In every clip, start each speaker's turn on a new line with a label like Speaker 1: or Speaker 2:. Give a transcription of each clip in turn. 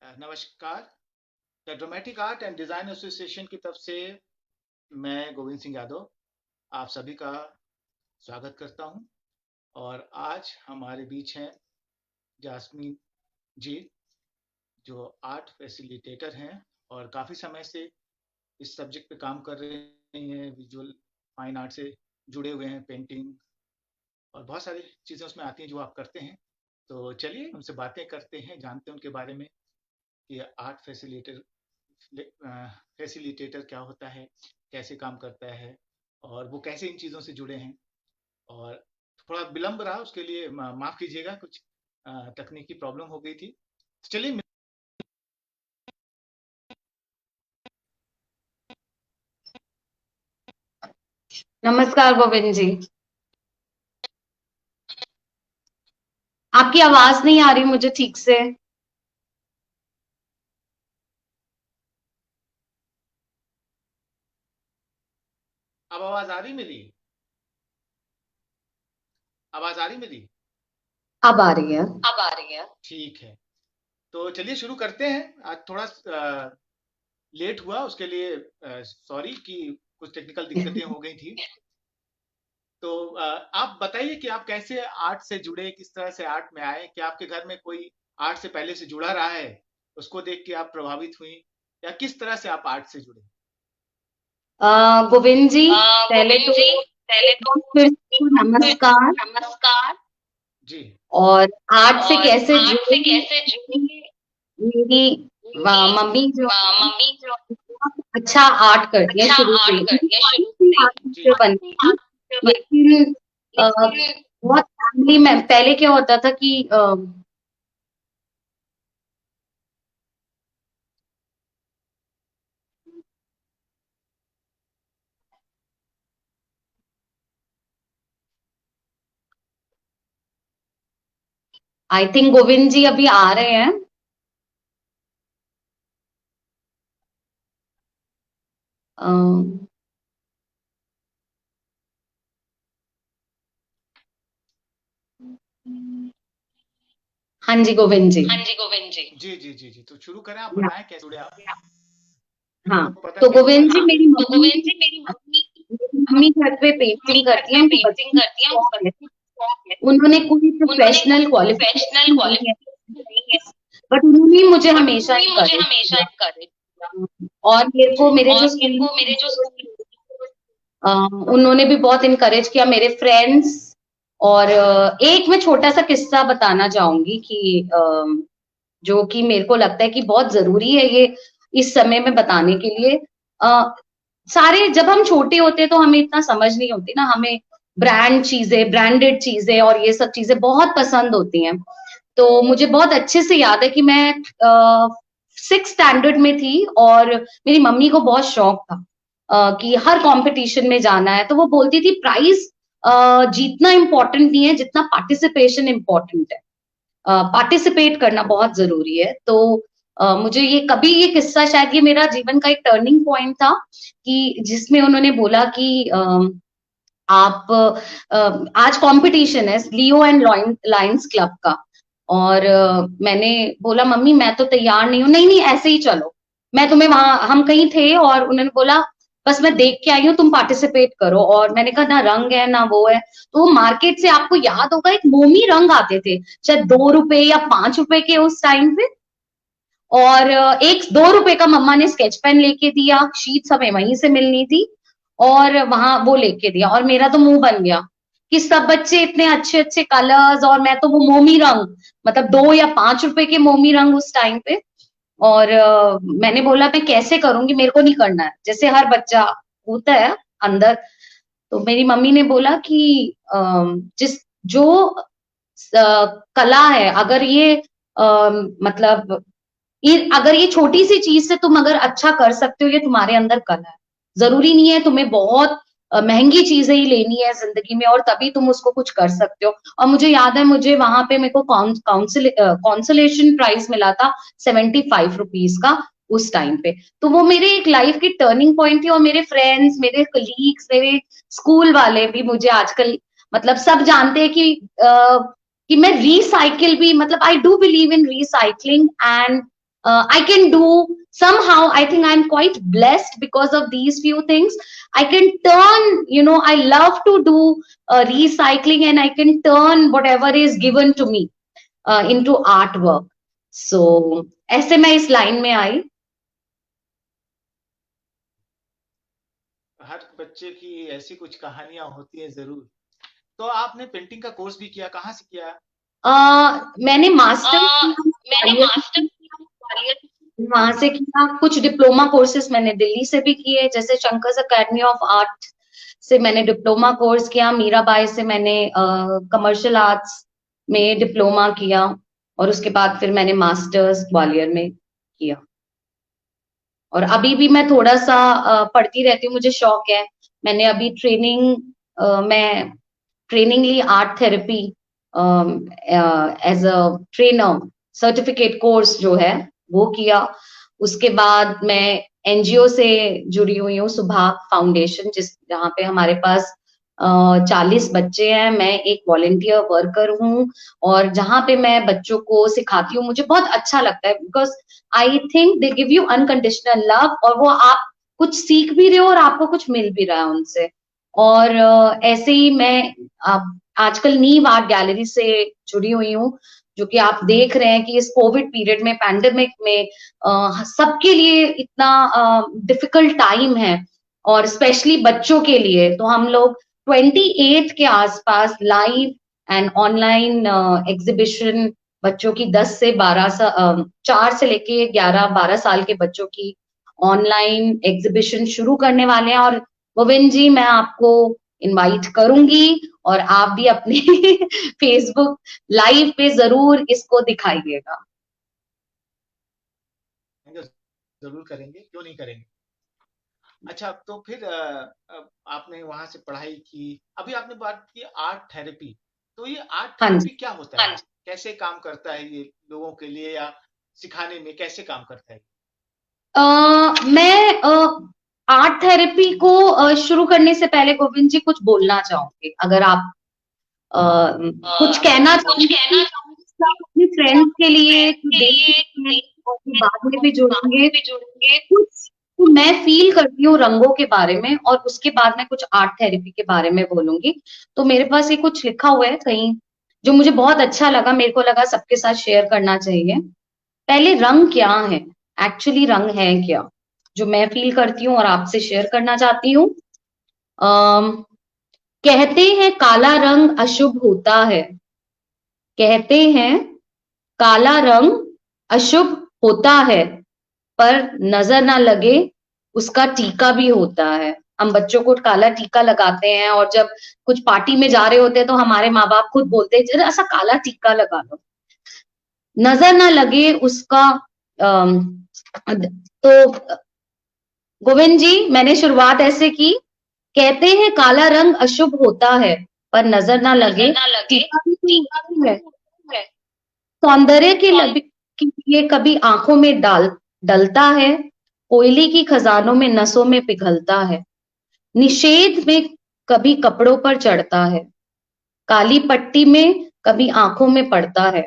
Speaker 1: नमस्कार। The dramatic art and design association की तरफ से मैं गोविंद सिंह यादव आप सभी का स्वागत करता हूं। और आज हमारे बीच हैं जास्मीन जी, जो आर्ट फैसिलिटेटर हैं और काफ़ी समय से इस सब्जेक्ट पे काम कर रही हैं। विजुअल फाइन आर्ट से जुड़े हुए हैं, पेंटिंग और बहुत सारी चीज़ें उसमें आती हैं जो आप करते हैं। तो चलिए उनसे बातें करते हैं, जानते हैं उनके बारे में कि आर्ट फैसिलिटेटर क्या होता है, कैसे काम करता है और वो कैसे इन चीज़ों से जुड़े हैं। और थोड़ा विलंब रहा, उसके लिए माफ़ कीजिएगा, कुछ तकनीकी प्रॉब्लम हो गई थी। चलिए।
Speaker 2: नमस्कार गोविंद जी। आपकी आवाज नहीं आ रही मुझे ठीक से।
Speaker 1: अब आवाज आ रही मेरी? आवाज आ रही मेरी?
Speaker 2: अब आ रही है।
Speaker 1: अब आ रही है। ठीक है, तो चलिए शुरू करते हैं। आज थोड़ा लेट हुआ, उसके लिए सॉरी कि कुछ टेक्निकल दिक्कतें हो गई थी। तो आप बताइए कि आप कैसे आर्ट से जुड़े, किस तरह से आर्ट में आए? क्या आपके घर में कोई आर्ट से पहले से जुड़ा रहा है, उसको देख के आप प्रभावित हुई, या किस तरह से आप आर्ट से जुड़े?
Speaker 2: गोविंद जी, पहले
Speaker 1: गोविंद
Speaker 2: तो
Speaker 1: जी, पहले
Speaker 2: एक
Speaker 1: तो
Speaker 2: बार फिर से नमस्कार।
Speaker 1: नमस्कार जी।
Speaker 2: और आर्ट से
Speaker 1: और
Speaker 2: कैसे
Speaker 1: आर्ट से
Speaker 2: जुड़ी?
Speaker 1: कैसे जुड़ी?
Speaker 2: मेरी
Speaker 1: मेरी
Speaker 2: मम्मी जो
Speaker 1: मम्मी जो
Speaker 2: बहुत अच्छा आर्ट करती है,
Speaker 1: अच्छा
Speaker 2: शुरू से
Speaker 1: आर्ट
Speaker 2: ही
Speaker 1: करती है शुरू
Speaker 2: उनकी
Speaker 1: से ही।
Speaker 2: आर्ट
Speaker 1: जी।
Speaker 2: टीचर बनी थी।
Speaker 1: आर्ट बन
Speaker 2: लेकिन
Speaker 1: लेकिन
Speaker 2: बहुत फैमिली में पहले क्या होता था कि आई थिंक गोविंद जी अभी आ रहे हैं। अ, हाँ जी गोविंद जी।
Speaker 1: हाँ जी गोविंद जी। जी जी जी जी, तो शुरू करें, आप
Speaker 2: हाँ
Speaker 1: बताएं कैसे जुड़े आप?
Speaker 2: हाँ।
Speaker 1: मुझे तो पता
Speaker 2: तो
Speaker 1: चल गया।
Speaker 2: गोविंद जी,
Speaker 1: हाँ, तो गोविंद जी
Speaker 2: मेरी मम्मी घर पे
Speaker 1: मेरी
Speaker 2: पेंटिंग
Speaker 1: घर
Speaker 2: करती है,
Speaker 1: पे
Speaker 2: उनके
Speaker 1: पेंटिंग
Speaker 2: बच्चों
Speaker 1: करती
Speaker 2: को
Speaker 1: है, उनके
Speaker 2: शौक है।
Speaker 1: बच्चे को शौक है।
Speaker 2: उन्होंने कोई
Speaker 1: उन्होंने
Speaker 2: प्रोफेशनल
Speaker 1: कोई प्रोफेशनल
Speaker 2: क्वालिफिकेशन नहीं है,
Speaker 1: क्वालिफिकेशन नहीं है,
Speaker 2: बट उन्होंने मुझे
Speaker 1: बट
Speaker 2: हमेशा
Speaker 1: उन्होंने मुझे
Speaker 2: इनकरेज
Speaker 1: हमेशा
Speaker 2: किया।
Speaker 1: इनकरेज किया।
Speaker 2: और मेरे
Speaker 1: जी।
Speaker 2: को मेरे जो
Speaker 1: और मेरे
Speaker 2: स्कूल
Speaker 1: को मेरे जो स्कूल
Speaker 2: उन्होंने भी बहुत इनकरेज किया, मेरे फ्रेंड्स। और एक मैं छोटा सा किस्सा बताना चाहूंगी कि जो कि मेरे को लगता है कि बहुत जरूरी है ये इस समय में बताने के लिए। सारे जब हम छोटे होते हैं तो हमें इतना समझ नहीं होती ना, हमें ब्रांड चीजें, ब्रांडेड चीजें और ये सब चीजें बहुत पसंद होती हैं। तो मुझे बहुत अच्छे से याद है कि मैं 6th स्टैंडर्ड में थी और मेरी मम्मी को बहुत शौक था कि हर कंपटीशन में जाना है। तो वो बोलती थी प्राइज जीतना इम्पोर्टेंट नहीं है, जितना पार्टिसिपेशन इम्पोर्टेंट है। पार्टिसिपेट करना बहुत जरूरी है। तो मुझे ये किस्सा, शायद ये मेरा जीवन का एक टर्निंग पॉइंट था कि जिसमें उन्होंने बोला कि आप आज कंपटीशन है लियो एंड लायंस क्लब का। और मैंने बोला मम्मी मैं तो तैयार नहीं हूँ। नहीं नहीं, ऐसे ही चलो, मैं तुम्हें वहां, हम कहीं थे और उन्होंने बोला बस मैं देख के आई हूँ, तुम पार्टिसिपेट करो। और मैंने कहा ना रंग है ना वो है। तो मार्केट से, आपको याद होगा, एक मोमी रंग आते थे, शायद 2 रुपए या 5 रुपए के उस टाइम पे। और एक 2 रुपए का मम्मा ने स्केच पेन लेके दिया, शीट्स हमें वहीं से मिलनी थी, और वहां वो लेके दिया। और मेरा तो मुंह बन गया कि सब बच्चे इतने अच्छे अच्छे कलर्स, और मैं तो वो मोमी रंग, मतलब 2 या 5 रुपए के मोमी रंग उस टाइम पे। और मैंने बोला मैं कैसे करूंगी, मेरे को नहीं करना है, जैसे हर बच्चा होता है अंदर। तो मेरी मम्मी ने बोला कि जिस जो कला है, अगर ये मतलब ये, अगर ये छोटी सी चीज से तुम अगर अच्छा कर सकते हो, ये तुम्हारे अंदर कला है। जरूरी नहीं है तुम्हें बहुत महंगी चीजें ही लेनी है जिंदगी में और तभी तुम उसको कुछ कर सकते हो। और मुझे याद है, मुझे वहां पे मेरे को कॉन्सोलेशन प्राइज मिला था 75 रुपीज का उस टाइम पे। तो वो मेरे एक लाइफ की टर्निंग पॉइंट थी। और मेरे फ्रेंड्स, मेरे कलीग्स, मेरे स्कूल वाले भी मुझे आजकल, मतलब सब जानते हैं कि मैं रिसाइकिल भी, मतलब I do believe in recycling and I can do somehow. I think I'm quite blessed because of these few things. I can turn, I love to do recycling, and I can turn whatever is given to me into artwork. So ऐसे मैं इस line में आई.
Speaker 1: हर बच्चे की ऐसी कुछ कहानियां होती हैं जरूर। तो आपने पेंटिंग का कोर्स भी किया, कहाँ से किया?
Speaker 2: मैंने मास्टर वहां से किया। कुछ डिप्लोमा कोर्सेज मैंने दिल्ली से भी किए, जैसे शंकर्स एकेडमी ऑफ आर्ट से मैंने डिप्लोमा कोर्स किया। मीराबाई से मैंने कमर्शियल आर्ट्स में डिप्लोमा किया, और उसके बाद फिर मैंने मास्टर्स ग्वालियर में किया। और अभी भी मैं थोड़ा सा पढ़ती रहती हूँ, मुझे शौक है। मैंने अभी मैं ट्रेनिंग ली art therapy as a trainer, certificate course जो है वो किया। उसके बाद मैं एनजीओ से जुड़ी हुई हूँ, सुभाग फाउंडेशन, जहाँ पे हमारे पास 40 बच्चे हैं। मैं एक वॉलेंटियर वर्कर हूँ, और जहाँ पे मैं बच्चों को सिखाती हूँ, मुझे बहुत अच्छा लगता है, because I think they give you unconditional love, और वो आप कुछ सीख भी रहे हो और आपको कुछ मिल भी रहा है उनसे। और ऐसे ही मैं आजकल नीव आर्ट गैलरी से जुड़ी हुई हूँ, जो कि आप देख रहे हैं कि इस कोविड पीरियड में, पैंडेमिक में सबके लिए इतना डिफिकल्ट टाइम है, और स्पेशली बच्चों के लिए। तो हम लोग 28 के आसपास लाइव एंड ऑनलाइन एग्जीबिशन बच्चों की 10 से 4 से लेके 11-12 साल के बच्चों की ऑनलाइन एग्जीबिशन शुरू करने वाले हैं। और गोविंद जी, मैं आपको इनवाइट करूंगी, और आप भी अपने फेसबुक लाइव पे जरूर इसको दिखाइएगा।
Speaker 1: जरूर करेंगे, क्यों नहीं करेंगे। अच्छा, तो फिर आपने वहां से पढ़ाई की, अभी आपने बात की आर्ट थेरेपी। तो ये आर्ट
Speaker 2: हाँ
Speaker 1: थेरेपी
Speaker 2: जी।
Speaker 1: क्या होता है, कैसे काम करता है ये लोगों के लिए, या सिखाने में कैसे काम करता है?
Speaker 2: मैं आर्ट थेरेपी को शुरू करने से पहले गोविंद जी कुछ बोलना चाहूंगी। अगर आप कुछ कहना चाहूंगी अपने फ्रेंड्स के लिए, तो देख सकते हैं, और जो बाद में भी जुड़ेंगे। कुछ तो मैं फील करती हूँ रंगों के बारे में, और उसके बाद मैं कुछ आर्ट थेरेपी के बारे में बोलूंगी। तो मेरे पास ये कुछ लिखा हुआ है कहीं, जो मुझे बहुत अच्छा लगा, मेरे को लगा सबके साथ शेयर करना चाहिए। पहले, रंग क्या है, एक्चुअली रंग है क्या, जो मैं फील करती हूँ और आपसे शेयर करना चाहती हूँ। कहते हैं काला रंग अशुभ होता है, कहते हैं काला रंग अशुभ होता है, पर नजर ना लगे उसका टीका भी होता है। हम बच्चों को काला टीका लगाते हैं, और जब कुछ पार्टी में जा रहे होते हैं तो हमारे माँ बाप खुद बोलते हैं जरा ऐसा काला टीका लगा लो, नजर ना लगे उसका। तो गोविंद जी, मैंने शुरुआत ऐसे की, कहते हैं काला रंग अशुभ होता है, पर नजर ना लगे टीका भी तो होता है। सौंदर्य के लिए कभी आंखों में डलता है, कोयले की खजानों में नसों में पिघलता है, निषेध में कभी कपड़ों पर चढ़ता है, काली पट्टी में कभी आंखों में पड़ता है।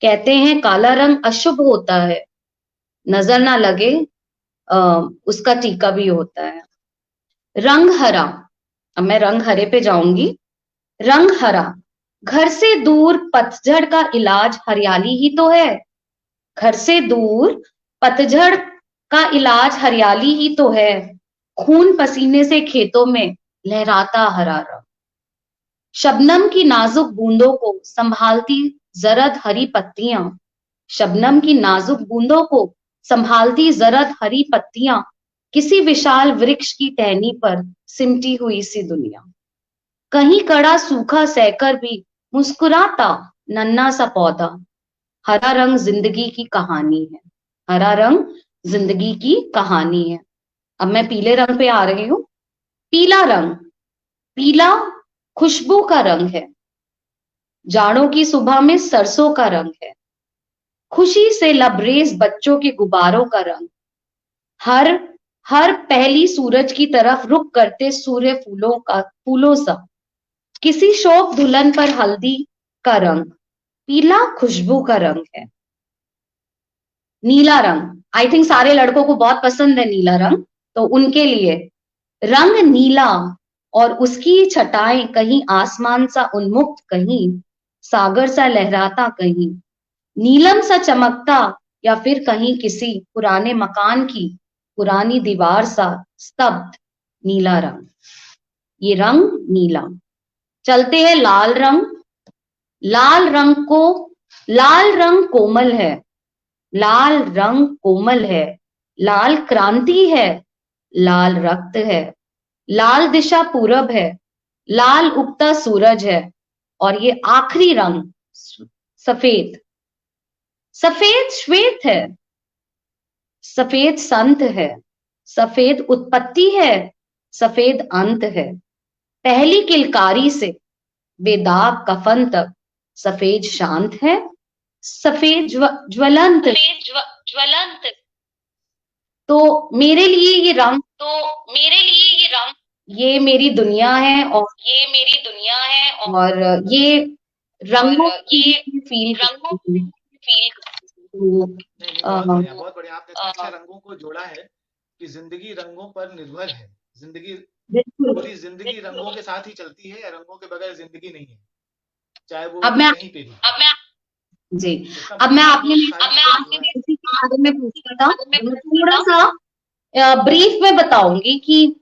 Speaker 2: कहते हैं काला रंग अशुभ होता है, नजर ना लगे उसका टीका भी होता है। रंग हरा, अब मैं रंग हरे पे जाऊंगी। रंग हरा, घर से दूर पतझड़ का इलाज हरियाली ही तो है। घर से दूर पतझड़ का इलाज हरियाली ही तो है। खून पसीने से खेतों में लहराता हरा रंग। शबनम की नाजुक बूंदों को संभालती जरद हरी पत्तियां, शबनम की नाजुक बूंदों को संभालती जरद हरी पत्तियां, किसी विशाल वृक्ष की टहनी पर सिमटी हुई सी दुनिया। कहीं कड़ा सूखा सहकर भी मुस्कुराता नन्हा सा पौधा। हरा रंग जिंदगी की कहानी है, हरा रंग जिंदगी की कहानी है। अब मैं पीले रंग पे आ रही हूँ। पीला रंग, पीला खुशबू का रंग है, जाड़ों की सुबह में सरसों का रंग है, खुशी से लबरेज बच्चों के गुब्बारों का रंग, हर हर पहली सूरज की तरफ रुख करते सूर्य फूलों सा, किसी शोक दुल्हन पर हल्दी का रंग, पीला खुशबू का रंग है। नीला रंग, आई थिंक सारे लड़कों को बहुत पसंद है नीला रंग, तो उनके लिए रंग नीला और उसकी छटाएं कहीं आसमान सा उन्मुक्त, कहीं सागर सा लहराता, कहीं नीलम सा चमकता, या फिर कहीं किसी पुराने मकान की पुरानी दीवार सा स्तब्ध नीला रंग। ये रंग नीला। चलते हैं लाल रंग। लाल रंग को लाल रंग कोमल है, लाल रंग कोमल है, लाल क्रांति है, लाल रक्त है, लाल दिशा पूरब है, लाल उगता सूरज है, और ये आखिरी रंग सफेद। सफेद श्वेत है, सफेद संत है, सफेद उत्पत्ति है, सफेद अंत है। पहली किलकारी से बेदाग कफन तक सफेद शांत है, सफेद ज्वलंत। ज्वलंत। तो मेरे लिए ये रंग, ये मेरी दुनिया है, और ये रंगों की फील
Speaker 1: नहीं बहुत बढ़िया आपने अच्छा रंगों को जोड़ा है कि जिंदगी रंगों पर निर्भर है। जिंदगी, पूरी जिंदगी रंगों के साथ ही चलती है, या रंगों के बगैर जिंदगी नहीं है, चाहे वो कहीं पे भी।
Speaker 2: जी, अब मैं आपने इसी के बारे में पूछा था, मैं थोड़ा सा ब्रीफ में बताऊंगी कि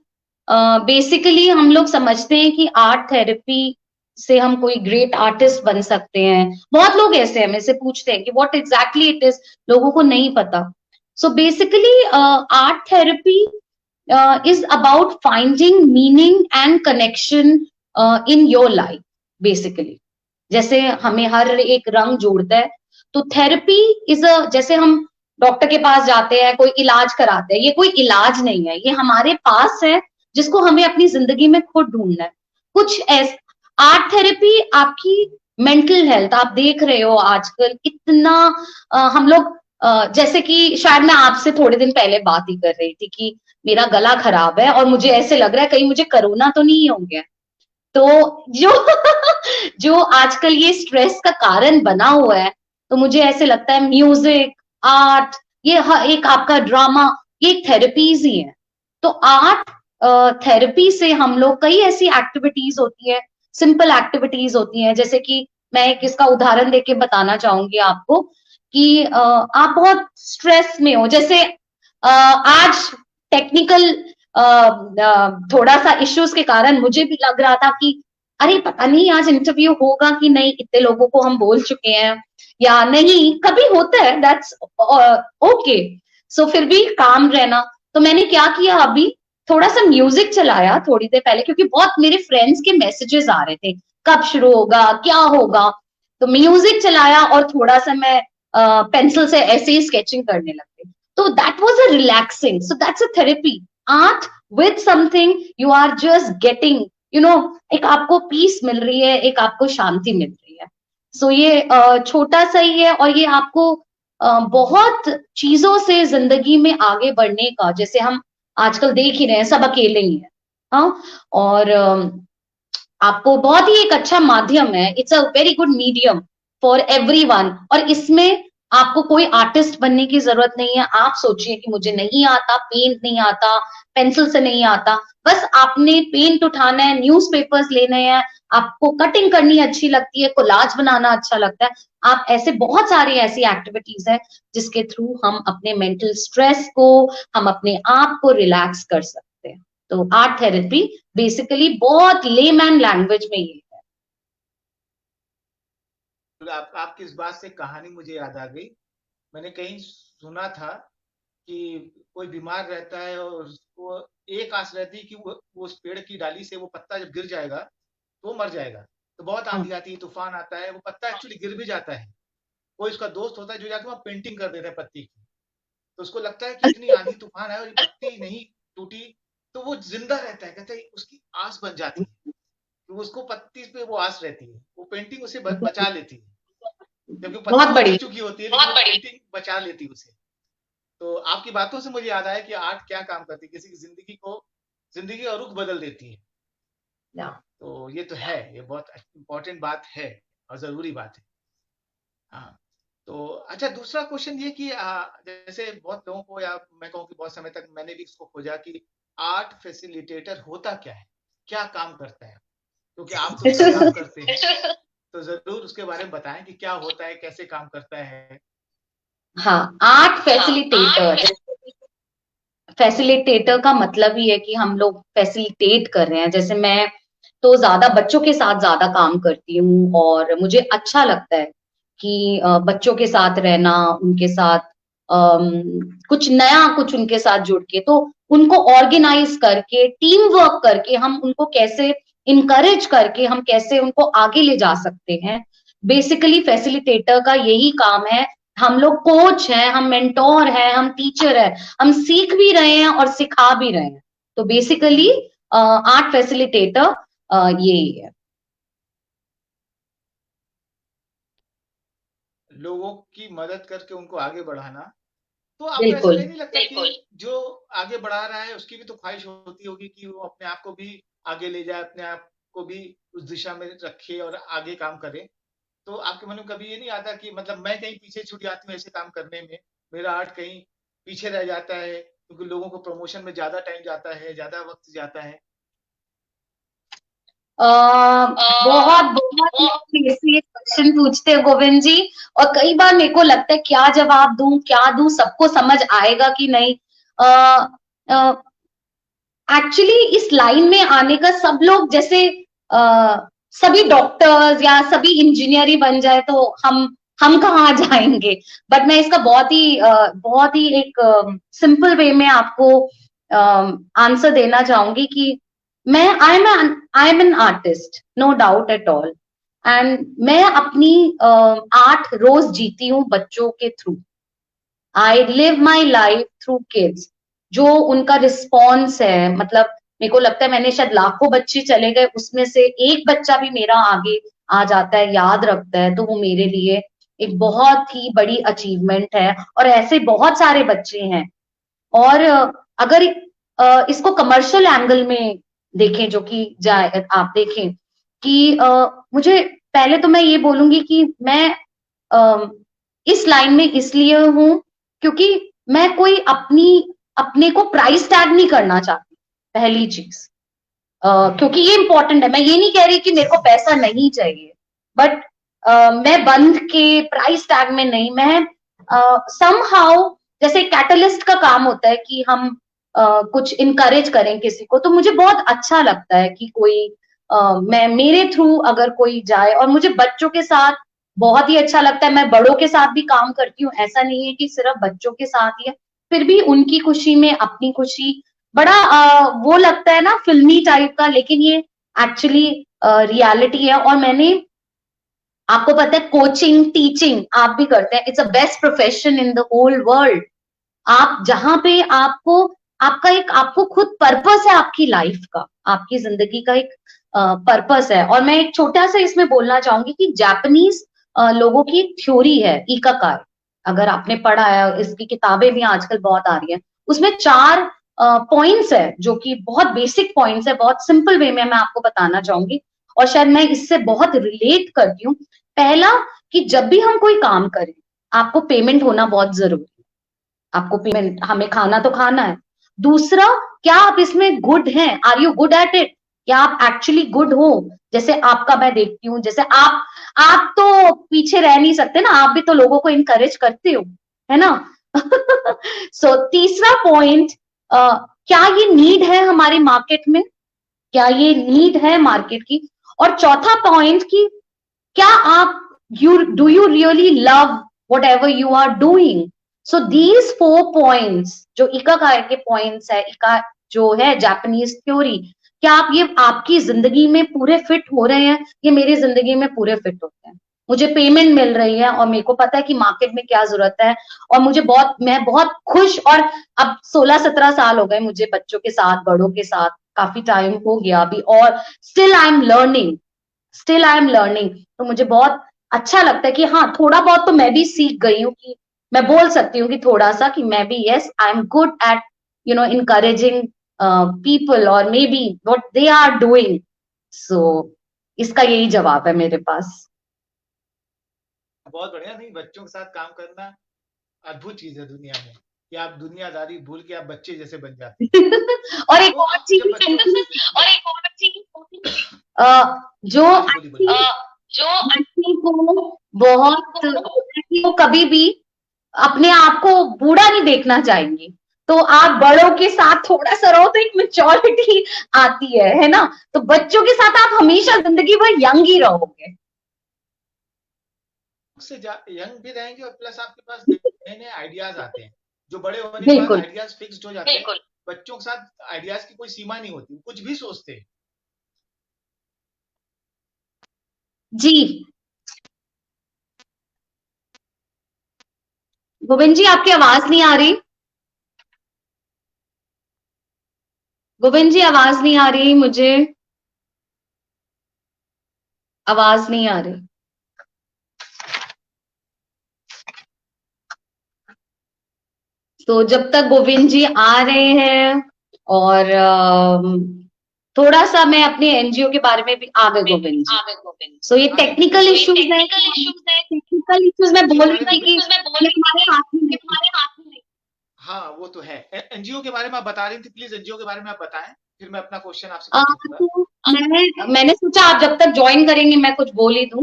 Speaker 2: बेसिकली हम लोग समझते हैं कि आर्ट थेरेपी से हम कोई ग्रेट आर्टिस्ट बन सकते हैं। बहुत लोग ऐसे हमें से पूछते हैं कि व्हाट एग्जैक्टली इट इज, लोगों को नहीं पता। So basically art therapy is about finding meaning and connection in your life basically। जैसे हमें हर एक रंग जोड़ता है, तो थेरेपी इज अ, जैसे हम डॉक्टर के पास जाते हैं, कोई इलाज कराते हैं, ये कोई इलाज नहीं है, ये हमारे पास है जिसको हमें अपनी जिंदगी में खुद ढूंढना है। कुछ ऐसा आर्ट थेरेपी आपकी मेंटल हेल्थ, आप देख रहे हो आजकल इतना हम लोग जैसे कि शायद मैं आपसे थोड़े दिन पहले बात ही कर रही थी कि मेरा गला खराब है और मुझे ऐसे लग रहा है कहीं मुझे कोरोना तो नहीं हो गया। तो जो जो आजकल ये स्ट्रेस का कारण बना हुआ है, तो मुझे ऐसे लगता है म्यूजिक, आर्ट, ये एक आपका ड्रामा, ये एक थेरेपीज ही है। तो आर्ट थेरेपी से हम लोग कई ऐसी एक्टिविटीज होती है, सिंपल एक्टिविटीज होती हैं, जैसे कि मैं एक इसका उदाहरण देके बताना चाहूंगी आपको कि आप बहुत स्ट्रेस में हो, जैसे आज टेक्निकल थोड़ा सा इश्यूज के कारण मुझे भी लग रहा था कि अरे पता नहीं आज इंटरव्यू होगा कि नहीं, इतने लोगों को हम बोल चुके हैं या नहीं, कभी होता है, दैट्स ओके। सो फिर भी काम रहना। तो मैंने क्या किया, अभी थोड़ा सा म्यूजिक चलाया थोड़ी देर पहले, क्योंकि बहुत मेरे फ्रेंड्स के मैसेजेस आ रहे थे कब शुरू होगा, क्या होगा। तो म्यूजिक चलाया और थोड़ा सा मैं पेंसिल से ऐसे ही स्केचिंग करने लग गई। तो that was a relaxing, so that's a therapy. Art with something you are just getting, you know, एक आपको पीस मिल रही है, एक आपको शांति मिल रही है। सो ये छोटा सा ही है, और ये आपको बहुत चीजों से जिंदगी में आगे बढ़ने का, जैसे हम आजकल देख ही रहे हैं सब अकेले ही हैं, हाँ, और आपको बहुत ही एक अच्छा माध्यम है, it's a very good medium for everyone. और इसमें आपको कोई आर्टिस्ट बनने की जरूरत नहीं है। आप सोचिए कि मुझे नहीं आता, पेंट नहीं आता, पेंसिल से नहीं आता, बस आपने पेंट उठाना है, न्यूज़पेपर्स लेने हैं, आपको कटिंग करनी अच्छी लगती है, कोलाज बनाना अच्छा लगता है, आप ऐसे बहुत सारी ऐसी एक्टिविटीज है जिसके थ्रू हम अपने मेंटल स्ट्रेस को, हम अपने आप को रिलैक्स कर सकते हैं। तो आर्ट थेरेपी बेसिकली बहुत लेमैन लैंग्वेज में ये है।
Speaker 1: तो आपकी इस बात से कहानी मुझे याद आ गई। मैंने कहीं सुना था कि कोई बीमार रहता है और उसको एक आस रहती है कि वो उस पेड़ की डाली से वो पत्ता जब गिर जाएगा तो वो मर जाएगा। तो बहुत आंधी आती है, तूफान आता है, वो पत्ता एक्चुअली गिर भी जाता है। कोई उसका दोस्त होता है जो जाके वहाँ पेंटिंग कर देता है पत्ती की। तो उसको लगता है कि इतनी आंधी तूफान है और ये पत्ती नहीं टूटी, तो वो जिंदा रहता है, कहते हैं उसकी आस बन जाती है। तो उसको पत्ती पे वो आस रहती है, वो पेंटिंग उसे बचा लेती है, जबकि पत्ती
Speaker 2: बहुत
Speaker 1: तो गिर
Speaker 2: बड़ी।
Speaker 1: चुकी होती है, लेकिन वो पेंटिंग बचा लेती है उसे। तो आपकी बातों से मुझे याद आया कि आर्ट क्या काम करती है, किसी की जिंदगी का रुख बदल देती है। तो ये तो है, ये बहुत इम्पोर्टेंट बात है और जरूरी बात है। हाँ, तो अच्छा, दूसरा क्वेश्चन ये कि जैसे बहुत लोगों को, या मैं कहूँ कि बहुत समय तक मैंने भी इसको खोजा कि आर्ट फैसिलिटेटर होता क्या है, क्या काम करता है? क्योंकि आप तो उसका काम करते हैं, तो जरूर उसके बारे में बताएं कि क्या होता है, कैसे काम करता है।
Speaker 2: हाँ, आर्ट फैसिलिटेटर, फैसिलिटेटर का मतलब ही है कि हम लोग फैसिलिटेट कर रहे हैं। जैसे मैं तो ज्यादा बच्चों के साथ ज्यादा काम करती हूँ और मुझे अच्छा लगता है कि बच्चों के साथ रहना, उनके साथ कुछ नया, कुछ उनके साथ जुड़ के, तो उनको ऑर्गेनाइज करके, टीम वर्क करके, हम उनको कैसे इनकरेज करके, हम कैसे उनको आगे ले जा सकते हैं। बेसिकली फैसिलिटेटर का यही काम है। हम लोग कोच हैं, हम मेंटोर हैं, हम टीचर हैं, हम सीख भी रहे हैं और सिखा भी रहे हैं। तो बेसिकली आर्ट फैसिलिटेटर यही है।
Speaker 1: लोगों की मदद करके उनको आगे बढ़ाना। तो आपको ऐसा
Speaker 2: बिल्कुल।
Speaker 1: नहीं लगता कि जो आगे बढ़ा रहा है उसकी भी तो ख्वाहिश होती होगी कि वो अपने आप को भी आगे ले जाए, अपने आप को भी उस दिशा में रखे और आगे काम करे? तो आपके मन में कभी ये नहीं आता कि मतलब मैं कहीं पीछे छूट जाती हूँ ऐसे काम करने में, मेरा आर्ट कहीं पीछे रह जाता है क्योंकि लोगों को प्रमोशन में ज्यादा टाइम जाता है, ज्यादा वक्त जाता है?
Speaker 2: अ, बहुत बहुत लोग मेरे से ये क्वेश्चन पूछते हैं गोविंद जी, और कई बार मेरे को लगता है क्या जवाब दूं, क्या दूं, सबको समझ आएगा कि नहीं। एक्चुअली इस लाइन में आने का, सब लोग जैसे सभी डॉक्टर्स या सभी इंजीनियर ही बन जाए तो हम कहाँ जाएंगे। बट मैं इसका बहुत ही एक सिंपल वे में आपको आंसर देना चाहूंगी कि मैं I am an artist, no doubt at all. And मैं अपनी आर्ट रोज जीती हूँ बच्चों के through. I live my life through kids. जो उनका रिस्पॉन्स है, मतलब मेरे को लगता है मैंने शायद लाखों बच्चे चले गए, उसमें से एक बच्चा भी मेरा आगे आ जाता है, याद रखता है, तो वो मेरे लिए एक बहुत ही बड़ी अचीवमेंट है। और ऐसे बहुत सारे बच्चे हैं। और अगर इसको कमर्शियल एंगल में देखें, जो कि जाए आप देखें कि मुझे, पहले तो मैं ये बोलूंगी कि मैं अ, इस लाइन में इसलिए हूं क्योंकि मैं कोई अपने को प्राइस टैग नहीं करना चाहती, पहली चीज। क्योंकि ये इंपॉर्टेंट है। मैं ये नहीं कह रही कि मेरे को पैसा नहीं चाहिए, बट मैं बंध के प्राइस टैग में नहीं, मैं समहाउ, जैसे कैटलिस्ट का काम होता है कि हम कुछ इनकरेज करें किसी को, तो मुझे बहुत अच्छा लगता है कि कोई मैं मेरे थ्रू अगर कोई जाए। और मुझे बच्चों के साथ बहुत ही अच्छा लगता है। मैं बड़ों के साथ भी काम करती हूँ, ऐसा नहीं है कि सिर्फ बच्चों के साथ ही है। फिर भी उनकी खुशी में अपनी खुशी, बड़ा वो लगता है ना फिल्मी टाइप का, लेकिन ये एक्चुअली रियलिटी है। और मैंने, आपको पता है, कोचिंग टीचिंग आप भी करते हैं, it's a best profession in the whole world. आप जहां पे आपको, आपको खुद पर्पस है आपकी लाइफ का, आपकी जिंदगी का एक पर्पस है। और मैं एक छोटा सा इसमें बोलना चाहूंगी कि जापानीज लोगों की एक थ्योरी है इकाकार, अगर आपने पढ़ा है, इसकी किताबें भी आजकल बहुत आ रही हैं। उसमें 4 पॉइंट्स है जो कि बहुत बेसिक पॉइंट्स है, बहुत सिंपल वे में मैं आपको बताना चाहूंगी, और शायद मैं इससे बहुत रिलेट करती हूँ। पहला, कि जब भी हम कोई काम करें, आपको पेमेंट होना बहुत जरूरी है। आपको पेमेंट, हमें खाना तो खाना है। दूसरा, क्या आप इसमें गुड हैं, are you good at it, क्या आप एक्चुअली गुड हो। जैसे आपका मैं देखती हूँ, जैसे आप तो पीछे रह नहीं सकते ना, आप भी तो लोगों को इनकरेज करते हो, है ना। तीसरा पॉइंट, क्या ये नीड है हमारी मार्केट में, क्या ये नीड है मार्केट की। और चौथा पॉइंट, कि क्या आप, you really love whatever you are doing. So these 4 points जो इकागाई के पॉइंट्स है, इका जो है जापानीज थ्योरी, क्या आप ये आपकी जिंदगी में पूरे फिट हो रहे हैं, ये मेरी जिंदगी में पूरे फिट होते हैं। मुझे पेमेंट मिल रही है और मेरे को पता है कि मार्केट में क्या जरूरत है। और मैं बहुत खुश। और अब 16-17 साल हो गए मुझे बच्चों के साथ, बड़ों के साथ काफी टाइम हो गया अभी, और स्टिल आई एम लर्निंग। तो मुझे बहुत अच्छा लगता है कि हाँ, थोड़ा बहुत तो मैं भी सीख गई हूँ, कि मैं बोल सकती हूँ कि थोड़ा सा, कि मैं भी, yes, I am good at encouraging people, और may be what they are doing. So इसका यही जवाब है मेरे पास।
Speaker 1: बहुत बढ़िया। नहीं, बच्चों के साथ काम करना अद्भुत चीज है दुनिया में, कि आप दुनियादारी भूल के आप बच्चे जैसे बन जाते हैं।
Speaker 2: और एक
Speaker 1: तो
Speaker 2: और
Speaker 1: जब
Speaker 2: चीज
Speaker 1: बच्चों
Speaker 2: और एक और चीज जो
Speaker 1: हाँ जी, बोलिए बोलिए।
Speaker 2: जो आदमी को बहुत वो कभी भी अपने आप को बूढ़ा नहीं देखना चाहेंगे। तो आप बड़ों के साथ थोड़ा सा रहो तो एक मेच्योरिटी आती है ना। तो बच्चों के साथ आप हमेशा जिंदगी भर यंग ही रहोगे।
Speaker 1: उससे यंग भी रहेंगे और प्लस आपके पास नए नए आइडियाज आते हैं। जो बड़े होने के बाद
Speaker 2: बिल्कुल।
Speaker 1: आइडियाज फिक्स्ड हो जाते हैं, बिल्कुल, बच्चों के साथ आइडियाज की कोई सीमा नहीं होती, कुछ भी सोचते हैं।
Speaker 2: जी गोविंद जी, आपकी आवाज नहीं आ रही। गोविंद जी, आवाज नहीं आ रही मुझे। आवाज नहीं आ रही। तो जब तक गोविंद जी आ रहे हैं, और थोड़ा सा मैं अपने एनजीओ के बारे में भी आ गए गोविंद जी। सो ये
Speaker 1: हाँ जी, बिल्कुल
Speaker 2: टेक्निकल
Speaker 1: बोलिए।
Speaker 2: इश्यूज है। टेक्निकल इश्यूज मैं
Speaker 1: एनजीओ
Speaker 2: बोल
Speaker 1: के
Speaker 2: रही
Speaker 1: बारे
Speaker 2: थी
Speaker 1: में
Speaker 2: कि ये हमारे हाथ में नहीं है।
Speaker 1: हाँ, वो तो है। एनजीओ के बारे में आप बता रही थी, प्लीज एनजीओ के बारे में आप बताएं, फिर मैं अपना क्वेश्चन आपसे पूछूंगा।
Speaker 2: तो मैंने सोचा आप जब तक ज्वाइन करेंगे मैं कुछ बोल ही दूं।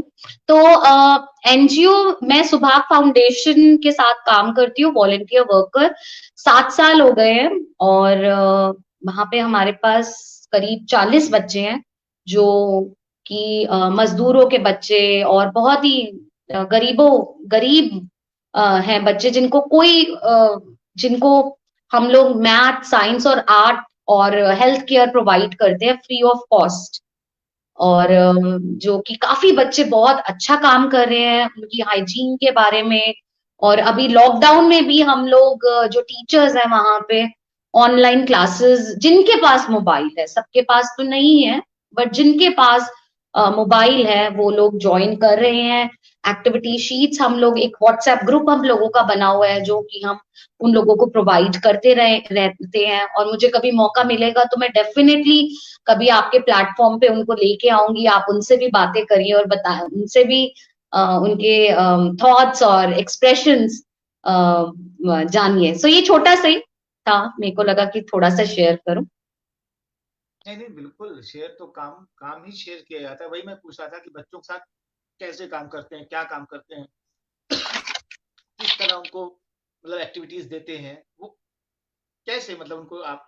Speaker 2: तो एनजीओ, मैं सुभाग फाउंडेशन के साथ काम करती हूँ, वॉलंटियर वर्कर। 7 साल हो गए हैं। और वहां पे हमारे पास करीब 40 बच्चे हैं, जो कि मजदूरों के बच्चे और बहुत ही गरीब हैं बच्चे, जिनको हम लोग मैथ, साइंस और आर्ट और हेल्थ केयर प्रोवाइड करते हैं फ्री ऑफ कॉस्ट। और जो कि काफी बच्चे बहुत अच्छा काम कर रहे हैं उनकी हाइजीन के बारे में। और अभी लॉकडाउन में भी हम लोग जो टीचर्स हैं वहां पे ऑनलाइन क्लासेस, जिनके पास मोबाइल है, सबके पास तो नहीं है, बट जिनके पास मोबाइल है वो लोग ज्वाइन कर रहे हैं। एक्टिविटी शीट्स हम लोग, एक व्हाट्सएप ग्रुप हम लोगों का बना हुआ है जो कि हम उन लोगों को प्रोवाइड करते रहते हैं। और मुझे कभी मौका मिलेगा तो मैं डेफिनेटली कभी आपके प्लेटफॉर्म पे उनको लेके आऊंगी, आप उनसे भी बातें करिए और बताएं, उनसे भी उनके थॉट्स और एक्सप्रेशंस जानिए। सो ये छोटा सा ही था, मेरे को लगा कि थोड़ा सा शेयर करूं।
Speaker 1: नहीं नहीं, बिल्कुल शेयर तो काम काम ही शेयर किया जाता है। वही मैं पूछ रहा था कि बच्चों के साथ कैसे काम करते हैं, क्या काम करते हैं, किस तरह उनको मतलब एक्टिविटीज देते हैं, वो कैसे मतलब उनको आप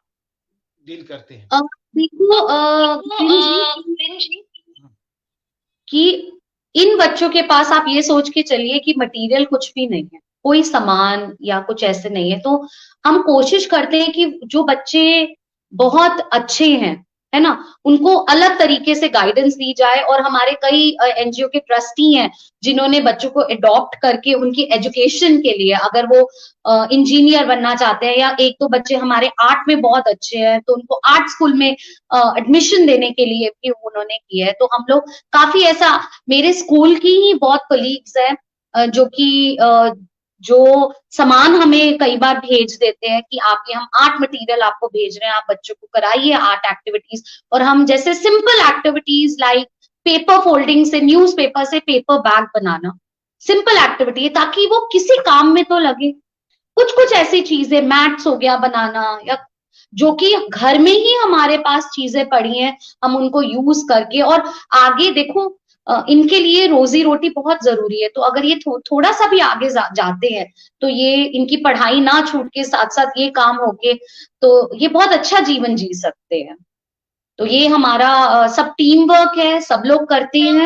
Speaker 1: डील करते हैं।
Speaker 2: अ, देखो गोविंद जी,
Speaker 1: हम्म,
Speaker 2: कि इन बच्चों के पास आप ये सोच के चलिए कि मटेरियल कुछ भी नहीं है, कोई सामान या कुछ ऐसे नहीं है। तो हम कोशिश करते हैं कि जो बच्चे बहुत अच्छे हैं, है ना, उनको अलग तरीके से गाइडेंस दी जाए। और हमारे कई एनजीओ के ट्रस्टी हैं जिन्होंने बच्चों को अडॉप्ट करके उनकी एजुकेशन के लिए, अगर वो इंजीनियर बनना चाहते हैं, या एक दो बच्चे हमारे आर्ट में बहुत अच्छे हैं तो उनको आर्ट स्कूल में एडमिशन देने के लिए भी उन्होंने किया है। तो हम लोग काफी ऐसा, मेरे स्कूल की ही बहुत कलीग्स हैं जो कि जो सामान हमें कई बार भेज देते हैं कि आप ये हम आर्ट मटेरियल आपको भेज रहे हैं, आप बच्चों को कराइए आर्ट एक्टिविटीज। और हम जैसे simple activities like paper folding से, न्यूज़पेपर से पेपर बैग बनाना, सिंपल एक्टिविटी है ताकि वो किसी काम में तो लगे। कुछ कुछ ऐसी चीजें, मैथ्स हो गया बनाना, या जो कि घर में ही हमारे पास चीजें पड़ी हैं, हम उनको यूज करके, और आगे देखो इनके लिए रोजी रोटी बहुत जरूरी है। तो अगर ये थोड़ा सा भी आगे जाते हैं तो ये इनकी पढ़ाई ना छूट के साथ साथ ये काम होके तो ये बहुत अच्छा जीवन जी सकते हैं। तो ये हमारा सब टीम वर्क है, सब लोग करते हैं।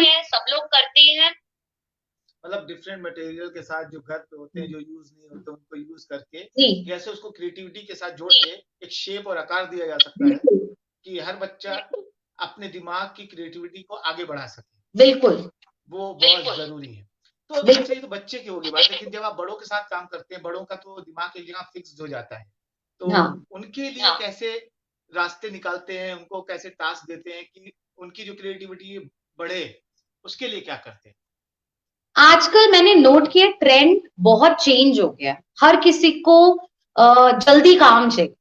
Speaker 1: मतलब डिफरेंट मटेरियल के साथ जो घर पे होते हैं, जो यूज नहीं होते, उनको यूज करके
Speaker 2: जी
Speaker 1: कैसे उसको क्रिएटिविटी के साथ जोड़ के एक शेप और आकार दिया जा सकता है,
Speaker 2: बिल्कुल
Speaker 1: कि हर बच्चा अपने दिमाग की क्रिएटिविटी को आगे बढ़ा सके।
Speaker 2: बिल्कुल
Speaker 1: वो बहुत जरूरी है। तो अच्छा,
Speaker 2: बिल्कुल।
Speaker 1: ये तो बच्चे की होगी बात, लेकिन जब आप बड़ों के साथ काम करते हैं, बड़ों का तो दिमाग एक जगह फिक्स हो जाता है, तो
Speaker 2: हाँ,
Speaker 1: उनके लिए कैसे रास्ते निकालते हैं, उनको कैसे टास्क देते हैं कि उनकी जो क्रिएटिविटी बढ़े, उसके लिए क्या करते हैं।
Speaker 2: आजकल मैंने नोट किया ट्रेंड बहुत चेंज हो गया है। हर किसी को जल्दी काम चाहिए।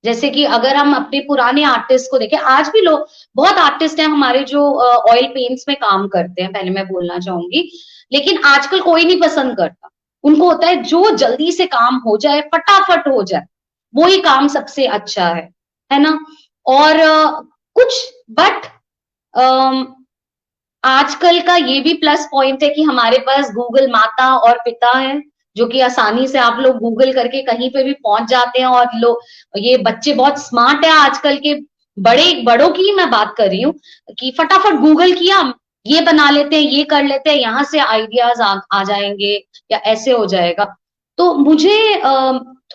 Speaker 2: जैसे कि अगर हम अपने पुराने आर्टिस्ट को देखें, आज भी लोग, बहुत आर्टिस्ट हैं हमारे जो ऑयल पेंट्स में काम करते हैं, पहले मैं बोलना चाहूंगी, लेकिन आजकल कोई नहीं पसंद करता। उनको होता है जो जल्दी से काम हो जाए, फटाफट हो जाए, वो ही काम सबसे अच्छा है ना। और कुछ बट आजकल का ये भी प्लस पॉइंट है कि हमारे पास गूगल माता और पिता है, जो कि आसानी से आप लोग गूगल करके कहीं पे भी पहुंच जाते हैं। और लोग, ये बच्चे बहुत स्मार्ट है आजकल के, बड़ों की मैं बात कर रही हूँ, कि फटाफट गूगल किया, ये बना लेते हैं, ये कर लेते हैं, यहाँ से आइडियाज आ जाएंगे या ऐसे हो जाएगा। तो मुझे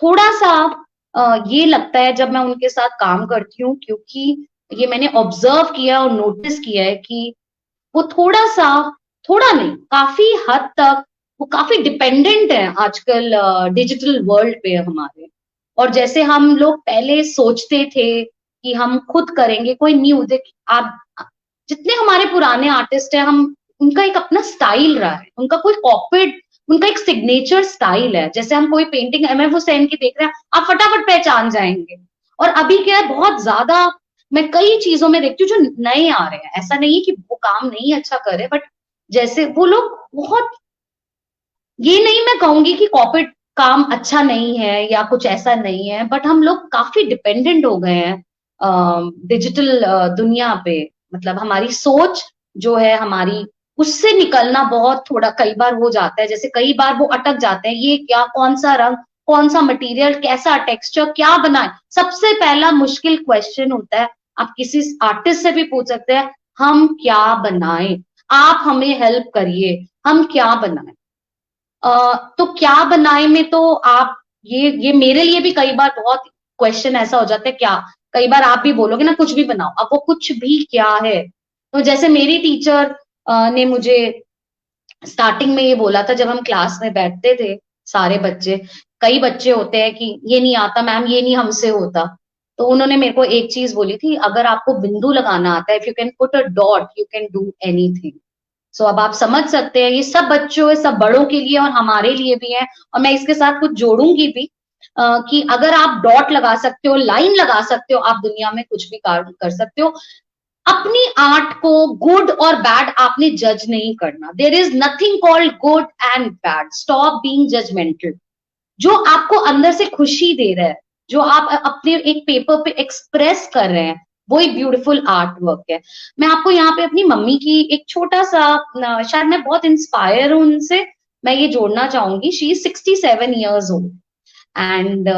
Speaker 2: थोड़ा सा ये लगता है जब मैं उनके साथ काम करती हूँ, क्योंकि ये मैंने ऑब्जर्व किया और नोटिस किया है कि वो थोड़ा सा, थोड़ा नहीं, काफी हद तक वो काफी डिपेंडेंट है आजकल डिजिटल वर्ल्ड पे हमारे। और जैसे हम लोग पहले सोचते थे कि हम खुद करेंगे, कोई न्यू देख आप, जितने हमारे पुराने आर्टिस्ट हैं, हम उनका एक अपना स्टाइल रहा है, उनका कोई कॉपीड, उनका एक सिग्नेचर स्टाइल है। जैसे हम कोई पेंटिंग एमएफ हुसैन की देख रहे हैं, आप फटाफट पहचान जाएंगे। और अभी क्या है, बहुत ज्यादा मैं कई चीजों में देखती हूँ जो नए आ रहे हैं, ऐसा नहीं है कि वो काम नहीं अच्छा करे, बट जैसे वो लोग बहुत, ये नहीं मैं कहूंगी कि कॉर्पोरेट काम अच्छा नहीं है या कुछ ऐसा नहीं है, बट हम लोग काफी डिपेंडेंट हो गए हैं डिजिटल दुनिया पे। मतलब हमारी सोच जो है हमारी, उससे निकलना बहुत थोड़ा कई बार हो जाता है। जैसे कई बार वो अटक जाते हैं, ये क्या, कौन सा रंग, कौन सा मटेरियल, कैसा टेक्सचर, क्या बनाए। सबसे पहला मुश्किल क्वेश्चन होता है, आप किसी आर्टिस्ट से भी पूछ सकते हैं, हम क्या बनाएं, आप हमें हेल्प करिए, हम क्या बनाएं। तो क्या बनाए में तो आप, ये मेरे लिए भी कई बार बहुत क्वेश्चन ऐसा हो जाता है, क्या, कई बार आप भी बोलोगे ना कुछ भी बनाओ, अब वो कुछ भी क्या है। तो जैसे मेरी टीचर ने मुझे स्टार्टिंग में ये बोला था, जब हम क्लास में बैठते थे सारे बच्चे, कई बच्चे होते हैं कि ये नहीं आता मैम, ये नहीं हमसे होता। तो उन्होंने मेरे को एक चीज बोली थी, अगर आपको बिंदु लगाना आता है, if you can put a dot, you can do anything. So अब आप समझ सकते हैं, ये सब बच्चों, सब बड़ों के लिए और हमारे लिए भी है। और मैं इसके साथ कुछ जोड़ूंगी भी, कि अगर आप डॉट लगा सकते हो, लाइन लगा सकते हो, आप दुनिया में कुछ भी कार्य कर सकते हो। अपनी आर्ट को गुड और बैड आपने जज नहीं करना। There is nothing called good and bad, stop being judgmental. जो आपको अंदर से खुशी दे रहा है, जो आप अपने एक पेपर पे एक्सप्रेस कर रहे हैं, वो एक ब्यूटीफुल आर्ट वर्क है। मैं आपको यहाँ पे अपनी मम्मी की एक छोटा सा, शायद मैं बहुत इंस्पायर हूँ उनसे, मैं ये जोड़ना चाहूंगी। She is 67 years old and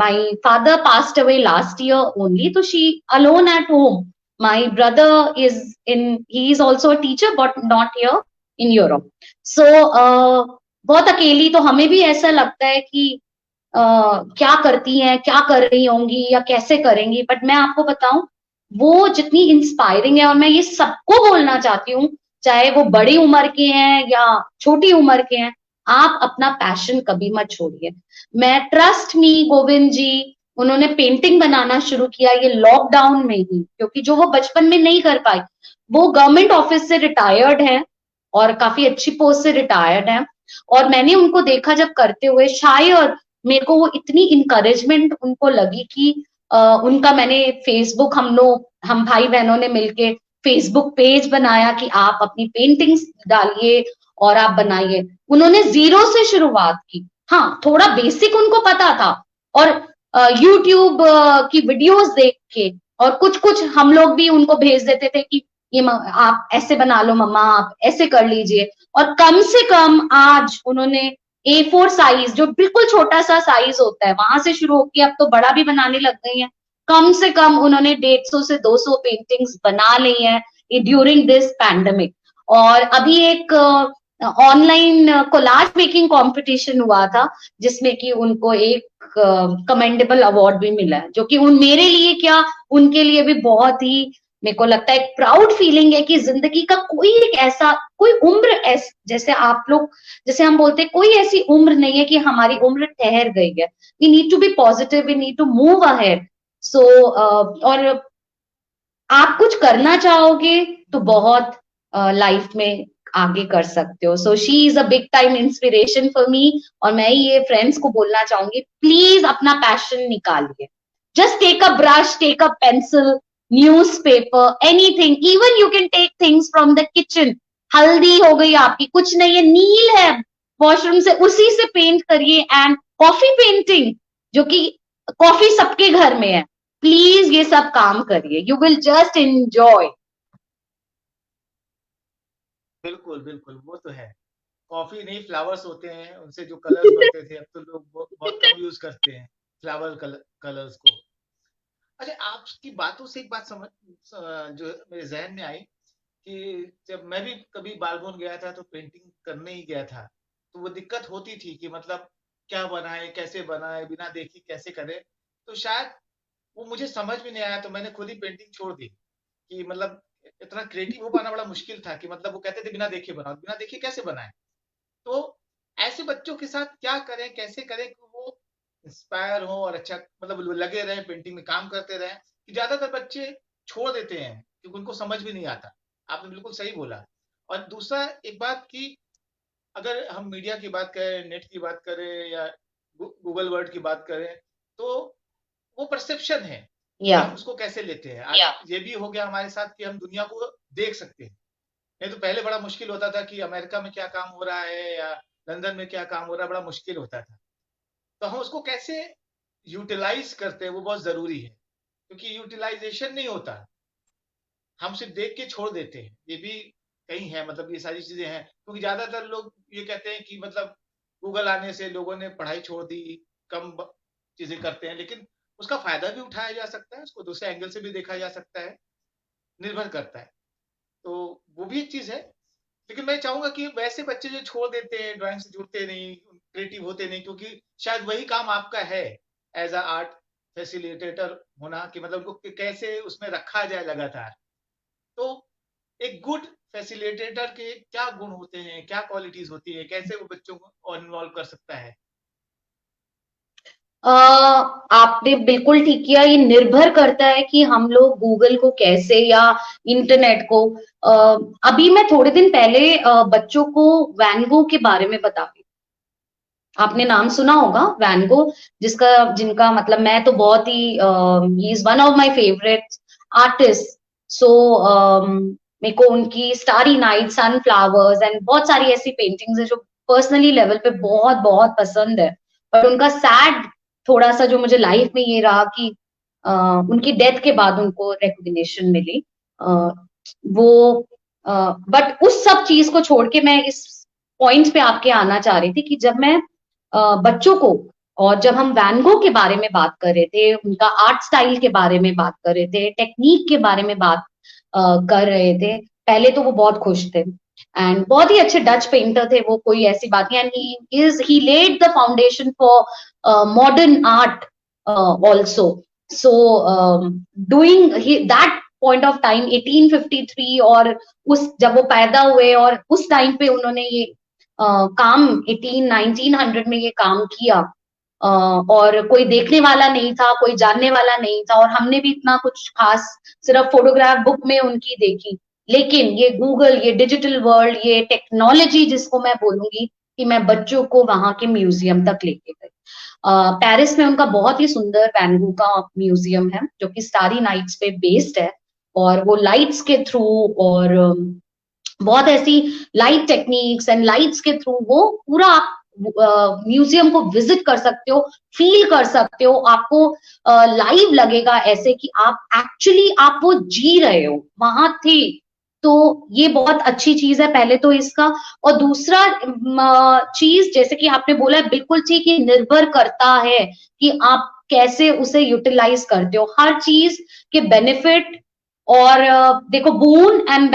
Speaker 2: my father passed away last year only, so she alone at home. My brother is in, he is also a teacher but not here in Europe. So बहुत अकेली, तो हमें भी ऐसा लगता है कि क्या करती हैं, क्या कर रही होंगी या कैसे करेंगी। बट मैं आपको बताऊं, वो जितनी इंस्पायरिंग है, और मैं ये सबको बोलना चाहती हूँ, चाहे वो बड़ी उम्र के हैं या छोटी उम्र के हैं, आप अपना पैशन कभी मत छोड़िए। मैं, ट्रस्ट मी गोविंद जी, उन्होंने पेंटिंग बनाना शुरू किया ये लॉकडाउन में ही, क्योंकि जो वो बचपन में नहीं कर पाई। वो गवर्नमेंट ऑफिस से रिटायर्ड है और काफी अच्छी पोस्ट से रिटायर्ड है। और मैंने उनको देखा जब करते हुए, शायद मेरे को वो इतनी इंकरेजमेंट उनको लगी कि उनका मैंने फेसबुक, हम भाई बहनों ने मिलके फेसबुक पेज बनाया कि आप अपनी पेंटिंग्स डालिए और आप बनाइए। उन्होंने जीरो से शुरुआत की। हाँ, थोड़ा बेसिक उनको पता था, और यूट्यूब की वीडियोस देख के, और कुछ कुछ हम लोग भी उनको भेज देते थे कि ये आप ऐसे बना लो मम्मा, आप ऐसे कर लीजिए। और कम से कम आज उन्होंने A4 साइज, जो बिल्कुल छोटा सा साइज होता है, वहां से शुरू होकर अब तो बड़ा भी बनाने लग गई हैं। कम से कम उन्होंने 150 से 200 पेंटिंग्स बना ली हैं ड्यूरिंग दिस पैंडेमिक। और अभी एक ऑनलाइन कोलाज मेकिंग कंपटीशन हुआ था, जिसमें कि उनको एक कमेंडेबल अवार्ड भी मिला है, जो कि उन, मेरे लिए क्या, उनके लिए भी बहुत ही, मेरे को लगता है एक प्राउड फीलिंग है कि जिंदगी का कोई एक ऐसा, कोई उम्र जैसे आप लोग, जैसे हम बोलते हैं, कोई ऐसी उम्र नहीं है कि हमारी उम्र ठहर गई है। We need to be positive, we need to move ahead. So और आप कुछ करना चाहोगे तो बहुत लाइफ में आगे कर सकते हो। So she is a big time inspiration for me. और मैं ये फ्रेंड्स को बोलना चाहूंगी, प्लीज अपना पैशन निकालिए। Just take a brush, take a pencil, newspaper, anything, even you can take things from the kitchen हल्दी हो गई आपकी, कुछ नहीं है, नील है वॉशरूम से, उसी से पेंट करिए। एंड कॉफी पेंटिंग, जो कि कॉफी सबके घर में है, प्लीज ये सब काम करिए, यू विल जस्ट एंजॉय।
Speaker 1: बिल्कुल बिल्कुल, वो तो है। कॉफी नहीं, फ्लावर्स होते हैं, उनसे जो कलर्स बनते थे, अब तो लोग बहुत कम यूज करते हैं फ्लावर कलर्स को। अच्छा, आपकी बातों से एक बात जो मेरे जहन में आई कि जब मैं भी कभी बालबन गया था तो पेंटिंग करने ही गया था, तो वो दिक्कत होती थी कि मतलब क्या बनाए, कैसे बनाए, बिना देखे कैसे करें। तो शायद वो मुझे समझ में नहीं आया, तो मैंने खुद ही पेंटिंग छोड़ दी कि मतलब इतना क्रिएटिव हो पाना बड़ा मुश्किल था कि मतलब वो कहते थे बिना देखे बनाओ, बिना देखे कैसे बनाए। तो ऐसे बच्चों के साथ क्या करें, कैसे करें कि वो इंस्पायर हो और अच्छा मतलब लगे रहें, पेंटिंग में काम करते रहें। कि ज्यादातर बच्चे छोड़ देते हैं क्योंकि उनको समझ भी नहीं आता। आपने बिल्कुल सही बोला। और दूसरा एक बात कि अगर हम मीडिया की बात करें, नेट की बात करें या गूगल वर्ड की बात करें, तो वो परसेप्शन है कि
Speaker 2: या
Speaker 1: हम उसको कैसे लेते हैं। आज ये भी हो गया हमारे साथ कि हम दुनिया को देख सकते हैं। नहीं तो पहले बड़ा मुश्किल होता था कि अमेरिका में क्या काम हो रहा है या लंदन में क्या काम हो रहा है, बड़ा मुश्किल होता था। तो हम उसको कैसे यूटिलाइज करते हैं वो बहुत जरूरी है, क्योंकि यूटिलाइजेशन नहीं होता, हम सिर्फ देख के छोड़ देते हैं। ये भी कहीं है, मतलब ये सारी चीजें हैं, क्योंकि ज्यादातर लोग ये कहते हैं कि मतलब गूगल आने से लोगों ने पढ़ाई छोड़ दी, कम चीजें करते हैं, लेकिन उसका फायदा भी उठाया जा सकता है, उसको दूसरे एंगल से भी देखा जा सकता है, निर्भर करता है। तो वो भी एक चीज है। लेकिन मैं चाहूंगा कि वैसे बच्चे जो छोड़ देते हैं, ड्राइंग से जुड़ते नहीं, क्रिएटिव होते नहीं, क्योंकि शायद वही काम आपका है एज अ आर्ट फैसिलिटेटर होना, कि मतलब उनको कैसे उसमें रखा जाए लगातार। तो एक गुड फैसिलिटेटर के क्या गुण होते हैं, क्या क्वालिटीज होती है, कैसे वो बच्चों को और इन्वॉल्व कर सकता है?
Speaker 2: आपने बिल्कुल ठीक किया, ये निर्भर करता है कि हम लोग गूगल को कैसे, या इंटरनेट को। अभी मैं थोड़े दिन पहले बच्चों को वैन गो के बारे में बता रही, आपने नाम सुना होगा वैन गो, जिसका जिनका मतलब मैं तो बहुत ही, he is one of my favourite artist. So मेरे को उनकी स्टारी नाइट, सनफ्लावर्स एंड बहुत सारी ऐसी पेंटिंग्स है जो पर्सनली लेवल पे बहुत बहुत पसंद है। बट उनका सैड थोड़ा सा जो मुझे लाइफ में ये रहा कि उनकी डेथ के बाद उनको रिकॉग्निशन मिली। uh, वो बट उस सब चीज को छोड़ के मैं इस पॉइंट पे आपके आना चाह रही थी कि जब मैं बच्चों को, और जब हम वैन गो के बारे में बात कर रहे थे, उनका आर्ट स्टाइल के बारे में बात कर रहे थे, टेक्निक के बारे में बात कर रहे थे, पहले तो वो बहुत खुश थे एंड बहुत ही अच्छे डच पेंटर थे वो, कोई ऐसी बात नहीं। And he laid the foundation for modern art also. So doing that point of time 1853, और उस जब वो पैदा हुए और उस टाइम पे उन्होंने ये काम 1900 में ये काम किया, और कोई देखने वाला नहीं था, कोई जानने वाला नहीं था, और हमने भी इतना कुछ खास सिर्फ फोटोग्राफ बुक में उनकी देखी। लेकिन ये गूगल, ये डिजिटल वर्ल्ड, ये टेक्नोलॉजी जिसको मैं बोलूंगी, कि मैं बच्चों को वहां के म्यूजियम तक लेके गई। पेरिस में उनका बहुत ही सुंदर वैन गो का म्यूजियम है, जो कि स्टारी नाइट्स पे बेस्ड है। और वो लाइट्स के थ्रू, और बहुत ऐसी लाइट टेक्निक्स एंड लाइट्स के थ्रू वो पूरा आप म्यूजियम को विजिट कर सकते हो, फील कर सकते हो, आपको लाइव लगेगा ऐसे कि आप एक्चुअली आप वो जी रहे हो, वहां थे। तो ये बहुत अच्छी चीज है पहले तो इसका। और दूसरा चीज, जैसे कि आपने बोला है बिल्कुल ठीक, ये निर्भर करता है कि आप कैसे उसे यूटिलाइज करते हो, हर चीज के बेनिफिट और देखो बून एंड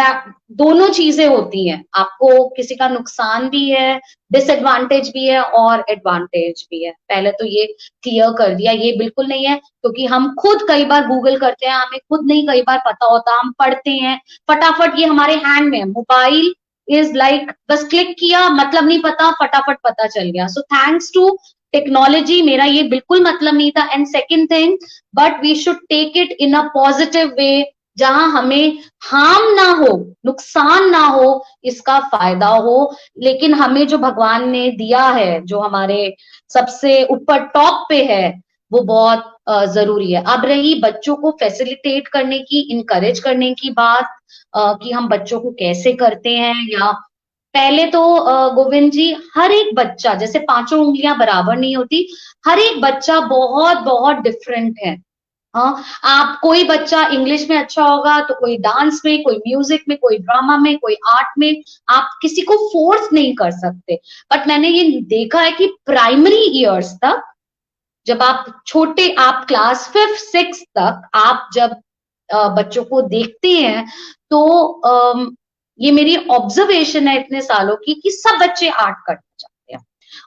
Speaker 2: दोनों चीजें होती हैं, आपको किसी का नुकसान भी है, डिसएडवांटेज भी है और एडवांटेज भी है। पहले तो ये क्लियर कर दिया, ये बिल्कुल नहीं है, क्योंकि हम खुद कई बार गूगल करते हैं, हमें खुद नहीं कई बार पता होता, हम पढ़ते हैं फटाफट, ये हमारे हैंड में है, मोबाइल इज लाइक बस क्लिक किया, मतलब नहीं पता, फटाफट पता चल गया। सो थैंक्स टू टेक्नोलॉजी, मेरा ये बिल्कुल मतलब नहीं था। And second thing, but we should take it in a positive way, जहां हमें हार्म ना हो, नुकसान ना हो, इसका फायदा हो। लेकिन हमें जो भगवान ने दिया है, जो हमारे सबसे ऊपर टॉप पे है, वो बहुत जरूरी है। अब रही बच्चों को फैसिलिटेट करने की, इनकरेज करने की बात, कि हम बच्चों को कैसे करते हैं, या पहले तो गोविंद जी, हर एक बच्चा, जैसे पांचों उंगलियां बराबर नहीं होती, हर एक बच्चा बहुत बहुत डिफरेंट है। हाँ, आप कोई बच्चा इंग्लिश में अच्छा होगा तो कोई डांस में, कोई म्यूजिक में, कोई ड्रामा में, कोई आर्ट में, आप किसी को फोर्स नहीं कर सकते। बट मैंने ये देखा है कि प्राइमरी ईयर्स तक, जब आप छोटे, आप क्लास 5th 6th तक आप जब बच्चों को देखते हैं, तो ये मेरी ऑब्जर्वेशन है इतने सालों की, कि सब बच्चे आर्ट करना चाहते हैं।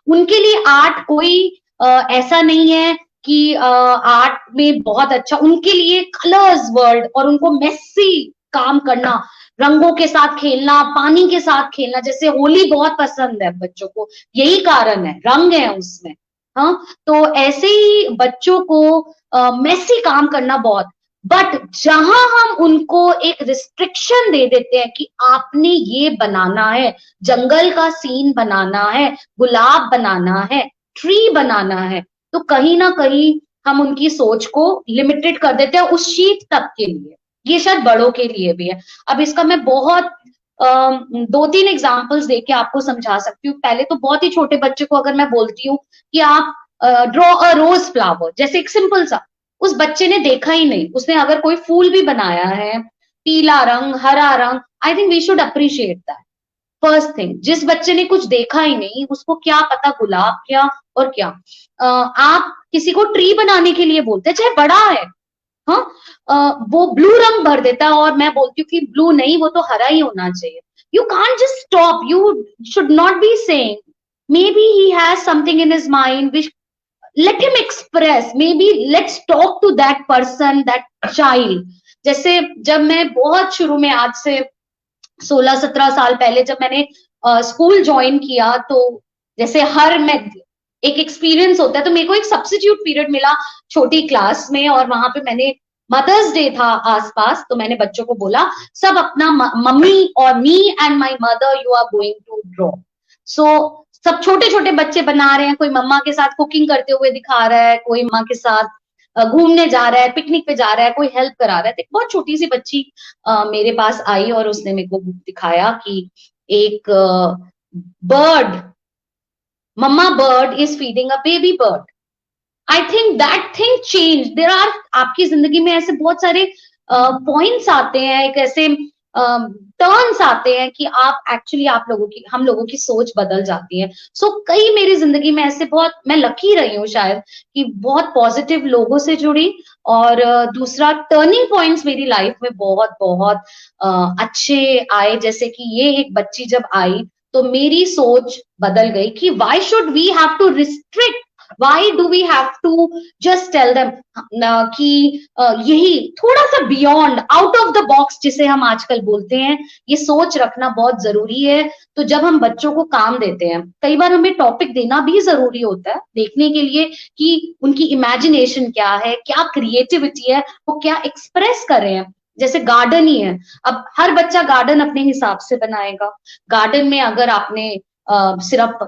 Speaker 2: उनके लिए आर्ट कोई ऐसा नहीं है कि आर्ट में बहुत अच्छा, उनके लिए कलर्स वर्ल्ड, और उनको मेसी काम करना, रंगों के साथ खेलना, पानी के साथ खेलना, जैसे होली बहुत पसंद है बच्चों को, यही कारण है, रंग है उसमें। हाँ, तो ऐसे ही बच्चों को मेसी काम करना बहुत। बट जहां हम उनको एक रिस्ट्रिक्शन दे देते हैं कि आपने ये बनाना है, जंगल का सीन बनाना है, गुलाब बनाना है, ट्री बनाना है, तो कहीं ना कहीं हम उनकी सोच को लिमिटेड कर देते हैं उस शीट तक के लिए। ये शायद बड़ों के लिए भी है। अब इसका मैं बहुत 2-3 एग्जाम्पल्स देके आपको समझा सकती हूँ। पहले तो बहुत ही छोटे बच्चे को अगर मैं बोलती हूँ कि आप ड्रॉ अ रोज फ्लावर, जैसे एक सिंपल सा, उस बच्चे ने देखा ही नहीं, उसने अगर कोई फूल भी बनाया है, पीला रंग, हरा रंग, I think we should appreciate that. First thing, जिस बच्चे ने कुछ देखा ही नहीं, उसको क्या पता गुलाब क्या और क्या। आप किसी को ट्री बनाने के लिए बोलते हैं, चाहे बड़ा है, हाँ, वो ब्लू रंग भर देता है, और मैं बोलती हूँ कि ब्लू नहीं, वो तो हरा ही होना चाहिए। You can't just stop, you should not be saying, maybe he has something in his mind which, let him express, maybe let's talk to that person, that child। जैसे जब मैं बहुत शुरू में, आज से 16-17 साल पहले जब मैंने स्कूल ज्वाइन किया, तो जैसे हर मैं, एक एक्सपीरियंस होता है, तो मेरे को एक सब्स्टिट्यूट पीरियड मिला छोटी क्लास में, और वहां पे मैंने, मदर्स डे था आसपास, तो मैंने बच्चों को बोला, सब अपना, मम्मी और me and my mother, you are going to draw. So सब छोटे छोटे बच्चे बना रहे हैं, कोई मम्मा के साथ कुकिंग करते हुए दिखा रहा है, कोई माँ के साथ घूमने जा रहा है, पिकनिक पे जा रहा है, कोई हेल्प करा रहा है। तो एक बहुत छोटी सी बच्ची मेरे पास आई और उसने मेरे को दिखाया कि एक bird, mama bird is feeding a baby bird. I think that thing change, there are, आपकी जिंदगी में ऐसे बहुत सारे पॉइंट्स आते हैं, एक ऐसे टर्न्स आते हैं कि आप एक्चुअली, आप लोगों की, हम लोगों की सोच बदल जाती है। सो कई मेरी जिंदगी में ऐसे, बहुत मैं लकी रही हूँ शायद, कि बहुत पॉजिटिव लोगों से जुड़ी। और दूसरा, टर्निंग पॉइंट्स मेरी लाइफ में बहुत बहुत अच्छे आए, जैसे कि ये एक बच्ची जब आई, तो मेरी सोच बदल गई कि why should we have to restrict, why do we have to just tell them कि यही थोड़ा सा beyond, out of the box जिसे हम आजकल बोलते हैं, ये सोच रखना बहुत जरूरी है। तो जब हम बच्चों को काम देते हैं, कई बार हमें टॉपिक देना भी जरूरी होता है, देखने के लिए कि उनकी इमेजिनेशन क्या है, क्या क्रिएटिविटी है, वो क्या एक्सप्रेस कर रहे हैं। जैसे गार्डन ही है, अब हर बच्चा गार्डन अपने हिसाब से बनाएगा। गार्डन में अगर आपने सिर्फ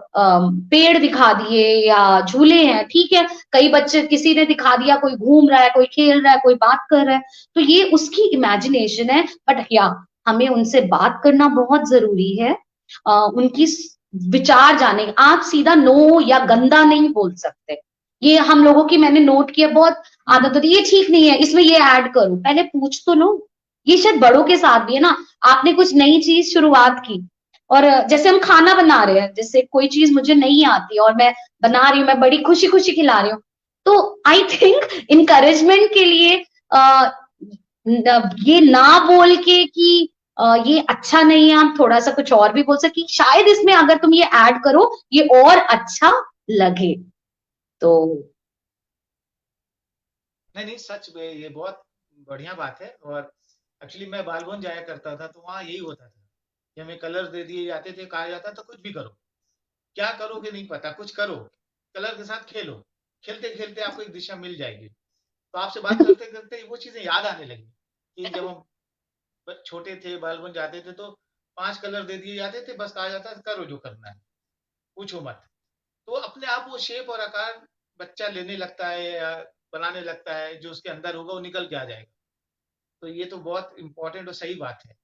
Speaker 2: पेड़ दिखा दिए या झूले हैं, ठीक है, कई बच्चे, किसी ने दिखा दिया, कोई घूम रहा है, कोई खेल रहा है, कोई बात कर रहा है, तो ये उसकी इमेजिनेशन है। बट या, हमें उनसे बात करना बहुत जरूरी है, उनकी विचार जाने, आप सीधा नो या गंदा नहीं बोल सकते। ये हम लोगों की, मैंने नोट किया, बहुत आदत होती है, ये ठीक नहीं है, इसमें ये ऐड करो, पहले पूछ तो लो। ये शायद बड़ों के साथ भी है ना, आपने कुछ नई चीज शुरुआत की, और जैसे हम खाना बना रहे हैं, जैसे कोई चीज मुझे नहीं आती और मैं बना रही हूँ, मैं बड़ी खुशी खुशी खिला रही हूँ, तो आई थिंक इनकरेजमेंट के लिए ये ना बोल के कि ये अच्छा नहीं है, हम थोड़ा सा कुछ और भी बोल सकते, शायद इसमें अगर तुम ये ऐड करो, ये और अच्छा लगे। तो
Speaker 1: नहीं नहीं, सच में ये बहुत बढ़िया बात है। और एक्चुअली मैं बालबन जाया करता था, तो वहाँ यही होता था कि हमें कलर्स दे दिए जाते थे, कहा जाता था कुछ भी करो, क्या करोगे नहीं पता, कुछ करो, कलर के साथ खेलो, खेलते खेलते आपको एक दिशा मिल जाएगी। तो आपसे बात करते करते वो चीजें याद आने लगी कि जब हम छोटे थे, बालबन जाते थे, तो 5 कलर दे दिए जाते थे, बस कहा जाता था करो जो करना है, पूछो मत। तो अपने आप वो शेप और आकार बच्चा लेने लगता है, या बनाने लगता है, जो उसके अंदर होगा वो निकल के आ जाएगा। तो ये तो बहुत इंपॉर्टेंट और सही बात है।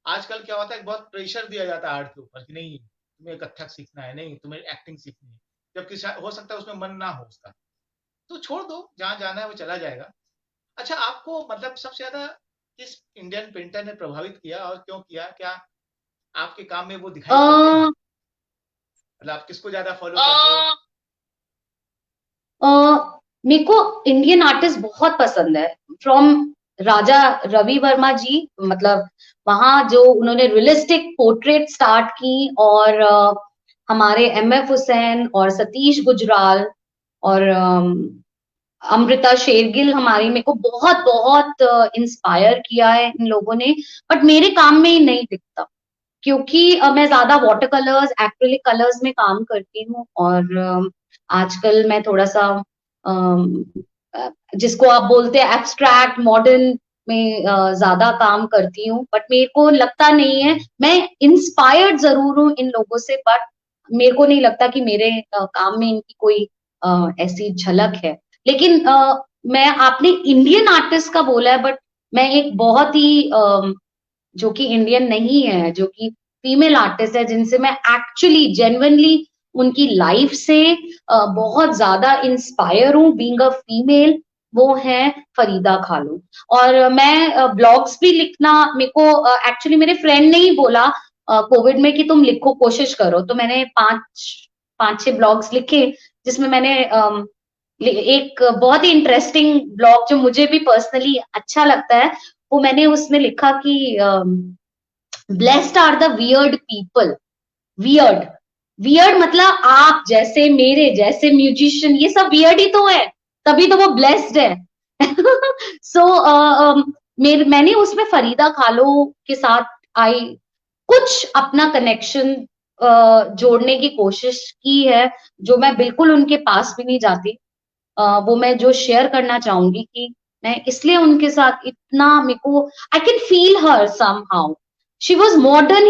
Speaker 1: आजकल क्या होता है, बहुत प्रेशर दिया जाता है आर्ट के ऊपर कि नहीं तुम्हें कथक सीखना है, नहीं तुम्हें एक्टिंग सीखनी है, जबकि हो सकता है उसमें मन ना हो उसका। तो छोड़ दो, जहाँ जाना है वो चला जाएगा। अच्छा, आपको मतलब सबसे ज्यादा किस इंडियन पेंटर ने प्रभावित किया और क्यों किया? क्या आपके काम में वो दिखाई पड़ते हैं? मतलब आप किसको ज्यादा फॉलो करते हो?
Speaker 2: मेरे को इंडियन आर्टिस्ट बहुत पसंद है। फ्रॉम राजा रवि वर्मा जी, मतलब वहां जो उन्होंने रियलिस्टिक पोर्ट्रेट स्टार्ट की, और हमारे एम एफ हुसैन और सतीश गुजराल और अमृता शेरगिल हमारी, मेरे को बहुत बहुत इंस्पायर किया है इन लोगों ने। बट मेरे काम में ही नहीं दिखता, क्योंकि मैं ज्यादा वाटर कलर्स, एक्रिलिक कलर्स में काम करती हूँ, और आजकल मैं थोड़ा सा अम, जिसको आप बोलते हैं एब्स्ट्रैक्ट मॉडर्न में ज्यादा काम करती हूँ। बट मेरे को लगता नहीं है, मैं इंस्पायर्ड जरूर हूँ इन लोगों से, बट मेरे को नहीं लगता कि मेरे काम में इनकी कोई ऐसी झलक है। लेकिन मैं, आपने इंडियन आर्टिस्ट का बोला है, बट मैं एक बहुत ही जो कि इंडियन नहीं है, जो कि फीमेल आर्टिस्ट है, जिनसे मैं एक्चुअली जेन्युइनली उनकी लाइफ से बहुत ज्यादा इंस्पायर हूँ बीइंग अ फीमेल, वो है फरीदा खालू। और मैं ब्लॉग्स भी लिखना, मेरे को एक्चुअली मेरे फ्रेंड ने ही बोला कोविड में कि तुम लिखो, कोशिश करो, तो मैंने पांच पांच छह ब्लॉग्स लिखे, जिसमें मैंने एक बहुत ही इंटरेस्टिंग ब्लॉग जो मुझे भी पर्सनली अच्छा लगता है, वो मैंने उसमें लिखा कि blessed are the weird people. Weird, weird मतलब आप जैसे, मेरे जैसे म्यूजिशियन, ये सब वियर्ड ही तो है, तभी तो वो ब्लेस्ड है। सो मैंने उसमें फरीदा खालो के साथ आई कुछ अपना कनेक्शन जोड़ने की कोशिश की है, जो मैं बिल्कुल उनके पास भी नहीं जाती। वो मैं जो शेयर करना चाहूंगी कि मैं इसलिए उनके साथ इतना, मेरे को I can feel her somehow. She was modern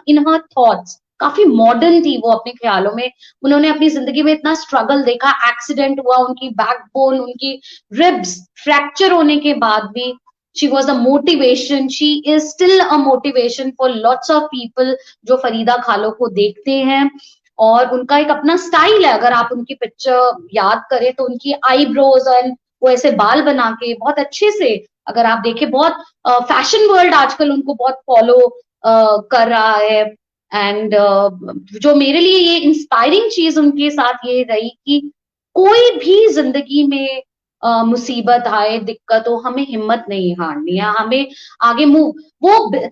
Speaker 2: in her thoughts, काफी मॉडर्न थी वो अपने ख्यालों में। उन्होंने अपनी जिंदगी में इतना स्ट्रगल देखा, एक्सीडेंट हुआ, उनकी बैकबोन, उनकी रिब्स फ्रैक्चर होने के बाद भी she was a motivation, she is still a motivation for lots of people जो फरीदा खालो को देखते हैं। और उनका एक अपना स्टाइल है, अगर आप उनकी पिक्चर याद करें तो उनकी आईब्रोज एंड वो ऐसे बाल बना के बहुत अच्छे से, अगर आप देखें, बहुत फैशन वर्ल्ड आजकल उनको बहुत फॉलो कर रहा है। एंड जो मेरे लिए ये इंस्पायरिंग चीज उनके साथ ये रही कि कोई भी जिंदगी में मुसीबत आए, दिक्कत हो, हमें हिम्मत नहीं हारनी है, हमें आगे मूव। वो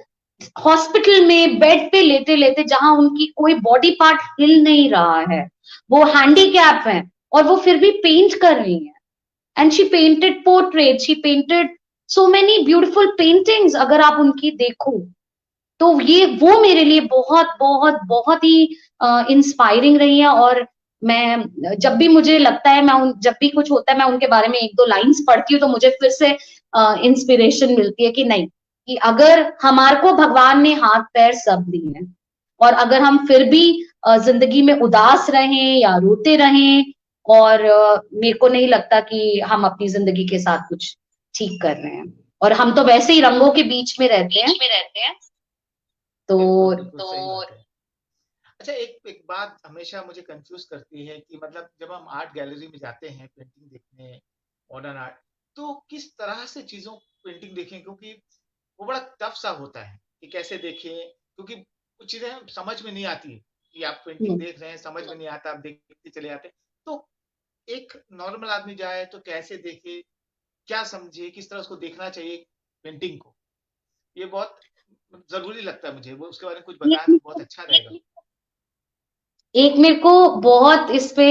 Speaker 2: हॉस्पिटल में बेड पे लेटे लेटे, जहां उनकी कोई बॉडी पार्ट हिल नहीं रहा है, वो हैंडीकैप है, और वो फिर भी पेंट कर रही है। And she painted portrait, she painted so many beautiful paintings, अगर आप उनकी देखो तो ये वो मेरे लिए बहुत बहुत बहुत ही इंस्पायरिंग रही है। और मैं जब भी मुझे लगता है, मैं जब भी कुछ होता है, मैं उनके बारे में एक दो लाइंस पढ़ती हूँ, तो मुझे फिर से इंस्पिरेशन मिलती है कि नहीं, कि अगर हमारे को भगवान ने हाथ पैर सब दिए हैं, और अगर हम फिर भी जिंदगी में उदास रहें या रोते रहें, और मेरे को नहीं लगता कि हम अपनी जिंदगी के साथ कुछ ठीक कर रहे हैं। और हम तो वैसे ही रंगों के बीच में रहते हैं, तो
Speaker 1: बिल्कुल बिल्कुल सही बात है। अच्छा, एक एक बात हमेशा मुझे कंफ्यूज करती है कि मतलब जब हम आर्ट गैलरी में जाते हैं पेंटिंग देखने, मॉडर्न आर्ट, तो किस तरह से चीजों पेंटिंग देखें? क्योंकि वो बड़ा टफ सा होता है कि कैसे देखें, क्योंकि कुछ चीजें हम समझ में नहीं आती कि आप पेंटिंग देख रहे हैं, समझ में नहीं आता, आप देखते चले जाते हैं। तो एक नॉर्मल आदमी जाए तो कैसे देखे, क्या समझे, किस तरह उसको देखना चाहिए पेंटिंग को? ये बहुत जरूरी लगता है मुझे, वो उसके बारे में कुछ बताएं तो बहुत अच्छा रहेगा।
Speaker 2: एक मेरे को बहुत इस पे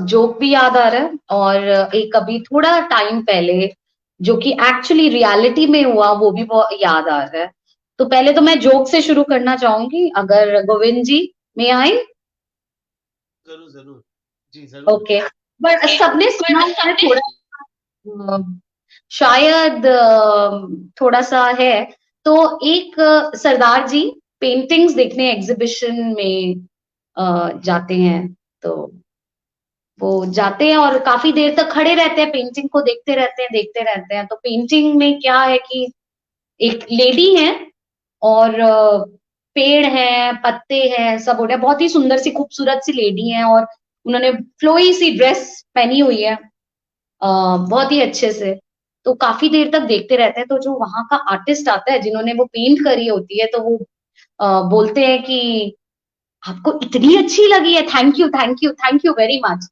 Speaker 2: जोक भी याद आ रहा है, और एक अभी थोड़ा टाइम पहले जो कि एक्चुअली रियलिटी में हुआ, वो भी बहुत याद आ रहा है। तो पहले तो मैं जोक से शुरू करना चाहूंगी, अगर गोविंद जी में आई।
Speaker 1: जरूर जरूर, जी जरूर।
Speaker 2: ओके, बट सबने सुना है थोड़ा, अ, शायद थोड़ा सा है। तो एक सरदार जी पेंटिंग्स देखने एग्जीबिशन में जाते हैं, तो वो जाते हैं और काफी देर तक खड़े रहते हैं, पेंटिंग को देखते रहते हैं। तो पेंटिंग में क्या है कि एक लेडी है और पेड़ है, पत्ते हैं, सब हो रहा है। बहुत ही सुंदर सी खूबसूरत सी लेडी है और उन्होंने फ्लोई सी ड्रेस पहनी हुई है, बहुत ही अच्छे से। तो काफी देर तक देखते रहते हैं। तो जो वहां का आर्टिस्ट आता है जिन्होंने वो पेंट करी होती है, तो वो बोलते हैं कि आपको इतनी अच्छी लगी है, thank you thank you thank you very much.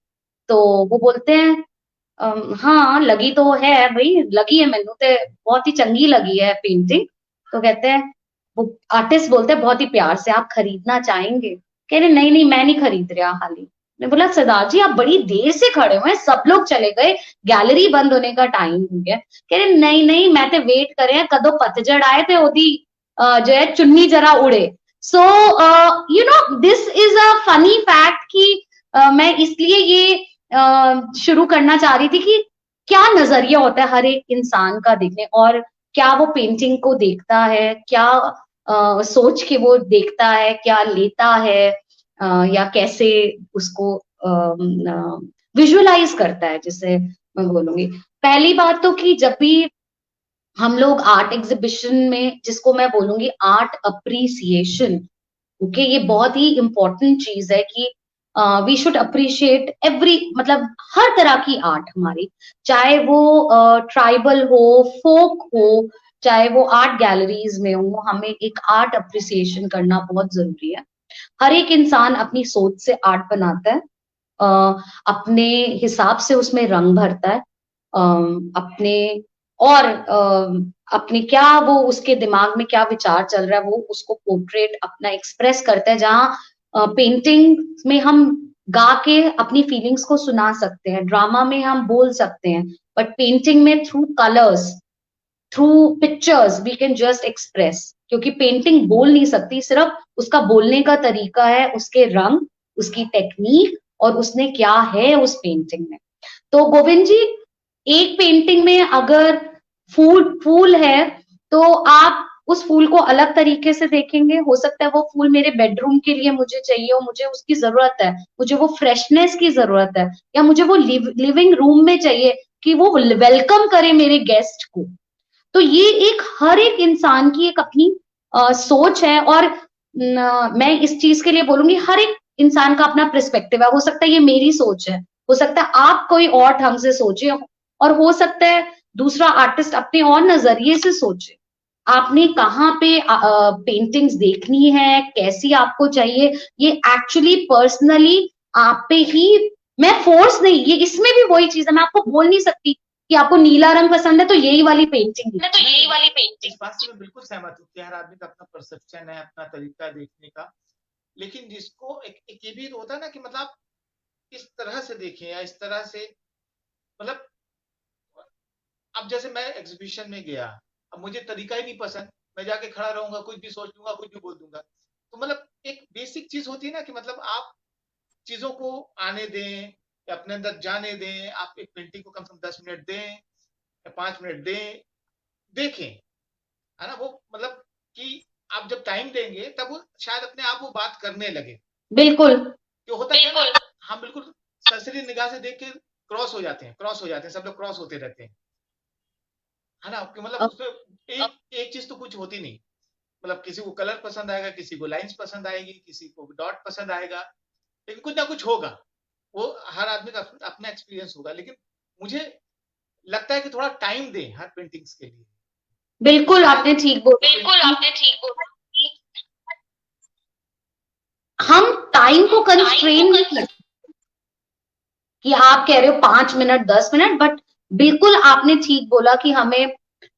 Speaker 2: तो वो बोलते हैं हाँ लगी तो है भाई, लगी है मैनू ते बहुत ही चंगी लगी है पेंटिंग। तो कहते हैं, वो आर्टिस्ट बोलते हैं बहुत ही प्यार से, आप खरीदना चाहेंगे? कह रहे नहीं नहीं मैं नहीं खरीद रहा हाली। मैं बोला सरदार जी आप बड़ी देर से खड़े हुए हैं, सब लोग चले गए, गैलरी बंद होने का टाइम हो गया। कह रहे नहीं नहीं मैं तो वेट कर रहे हैं कदों पतझड़ आए थे ओदी जो है चुन्नी जरा उड़े। So you know this is a funny fact कि मैं इसलिए ये शुरू करना चाह रही थी कि क्या नजरिया होता है हर एक इंसान का देखने, और क्या वो पेंटिंग को देखता है, क्या सोच के वो देखता है, क्या लेता है, या कैसे उसको विजुअलाइज करता है, जिसे मैं बोलूंगी। पहली बात तो कि जब भी हम लोग आर्ट एग्जीबिशन में, जिसको मैं बोलूंगी आर्ट अप्रिसिएशन, ओके, ये बहुत ही इंपॉर्टेंट चीज है कि वी शुड अप्रिशिएट एवरी, मतलब हर तरह की आर्ट हमारी, चाहे वो ट्राइबल हो, फोक हो, चाहे वो आर्ट गैलरीज में हो, हमें एक आर्ट अप्रिसिएशन करना बहुत जरूरी है। हर एक इंसान अपनी सोच से आर्ट बनाता है, अपने हिसाब से उसमें रंग भरता है, अपने और अपने क्या वो उसके दिमाग में क्या विचार चल रहा है वो उसको पोर्ट्रेट अपना एक्सप्रेस करता है। जहाँ पेंटिंग में हम गा के अपनी फीलिंग्स को सुना सकते हैं, ड्रामा में हम बोल सकते हैं, बट पेंटिंग में through colours, through pictures we can just express. क्योंकि पेंटिंग बोल नहीं सकती, सिर्फ उसका बोलने का तरीका है, उसके रंग, उसकी टेक्निक, और उसने क्या है उस पेंटिंग में। तो गोविंद जी, एक पेंटिंग में अगर फूल फूल है तो आप उस फूल को अलग तरीके से देखेंगे। हो सकता है वो फूल मेरे बेडरूम के लिए मुझे चाहिए हो, मुझे उसकी जरूरत है, मुझे वो फ्रेशनेस की जरूरत है, या मुझे वो लिविंग रूम में चाहिए कि वो वेलकम करे मेरे गेस्ट को। तो ये एक हर एक इंसान की एक अपनी सोच है, और मैं इस चीज के लिए बोलूंगी हर एक इंसान का अपना पर्सपेक्टिव है। हो सकता है ये मेरी सोच है, हो सकता है आप कोई और ढंग से सोचे, और हो सकता है दूसरा आर्टिस्ट अपने और नजरिए से सोचे। आपने कहाँ पे पेंटिंग्स देखनी है, कैसी आपको चाहिए, ये एक्चुअली पर्सनली आप पे ही, मैं फोर्स नहीं, ये इसमें भी वही चीज है, मैं आपको बोल नहीं सकती कि आपको नीला रंग पसंद है तो यही वाली पेंटिंग,
Speaker 1: मैं तो यही वाली पेंटिंग। इस बात से मैं बिल्कुल सहमत हूँ कि हर आदमी का अपना परसेप्शन है, अपना तरीका देखने का। लेकिन जिसको एक ये भी होता है ना कि मतलब आप इस तरह से देखें या इस तरह से, मतलब अब जैसे मैं एग्जीबिशन में गया, अब मुझे तरीका ही नहीं पसंद, मैं जाके खड़ा रहूंगा, कुछ भी सोच लूंगा, कुछ भी बोल दूंगा। तो मतलब एक बेसिक चीज होती है ना कि मतलब आप चीजों को आने दें या अपने अंदर जाने दें। आप एक पेंटिंग को कम से कम 10 मिनट दें या 5 मिनट दें, देखें, है ना? वो मतलब कि आप जब टाइम देंगे तब वो शायद अपने आप वो बात करने लगे।
Speaker 2: बिल्कुल
Speaker 1: जो होता है बिल्कुल, हम बिल्कुल सरसरी निगाह से देख के क्रॉस हो जाते हैं, क्रॉस हो जाते हैं, सब लोग क्रॉस होते रहते हैं, है ना? कि मतलब उसमें एक चीज तो कुछ होती नहीं। मतलब किसी को कलर पसंद आएगा, किसी को लाइंस पसंद आएगी, किसी को डॉट पसंद आएगा, लेकिन कुछ ना कुछ होगा। वो हर आदमी का अपना एक्सपीरियंस होगा। लेकिन मुझे लगता है कि थोड़ा टाइम दें हर पेंटिंग्स के लिए।
Speaker 2: बिल्कुल आपने ठीक बोला,
Speaker 1: बिल्कुल आपने ठीक बोला।
Speaker 2: हम टाइम को कंस्ट्रेन नहीं करते कि आप कह रहे हो 5 मिनट 10 मिनट, बट बिल्कुल आपने ठीक बोला कि हमें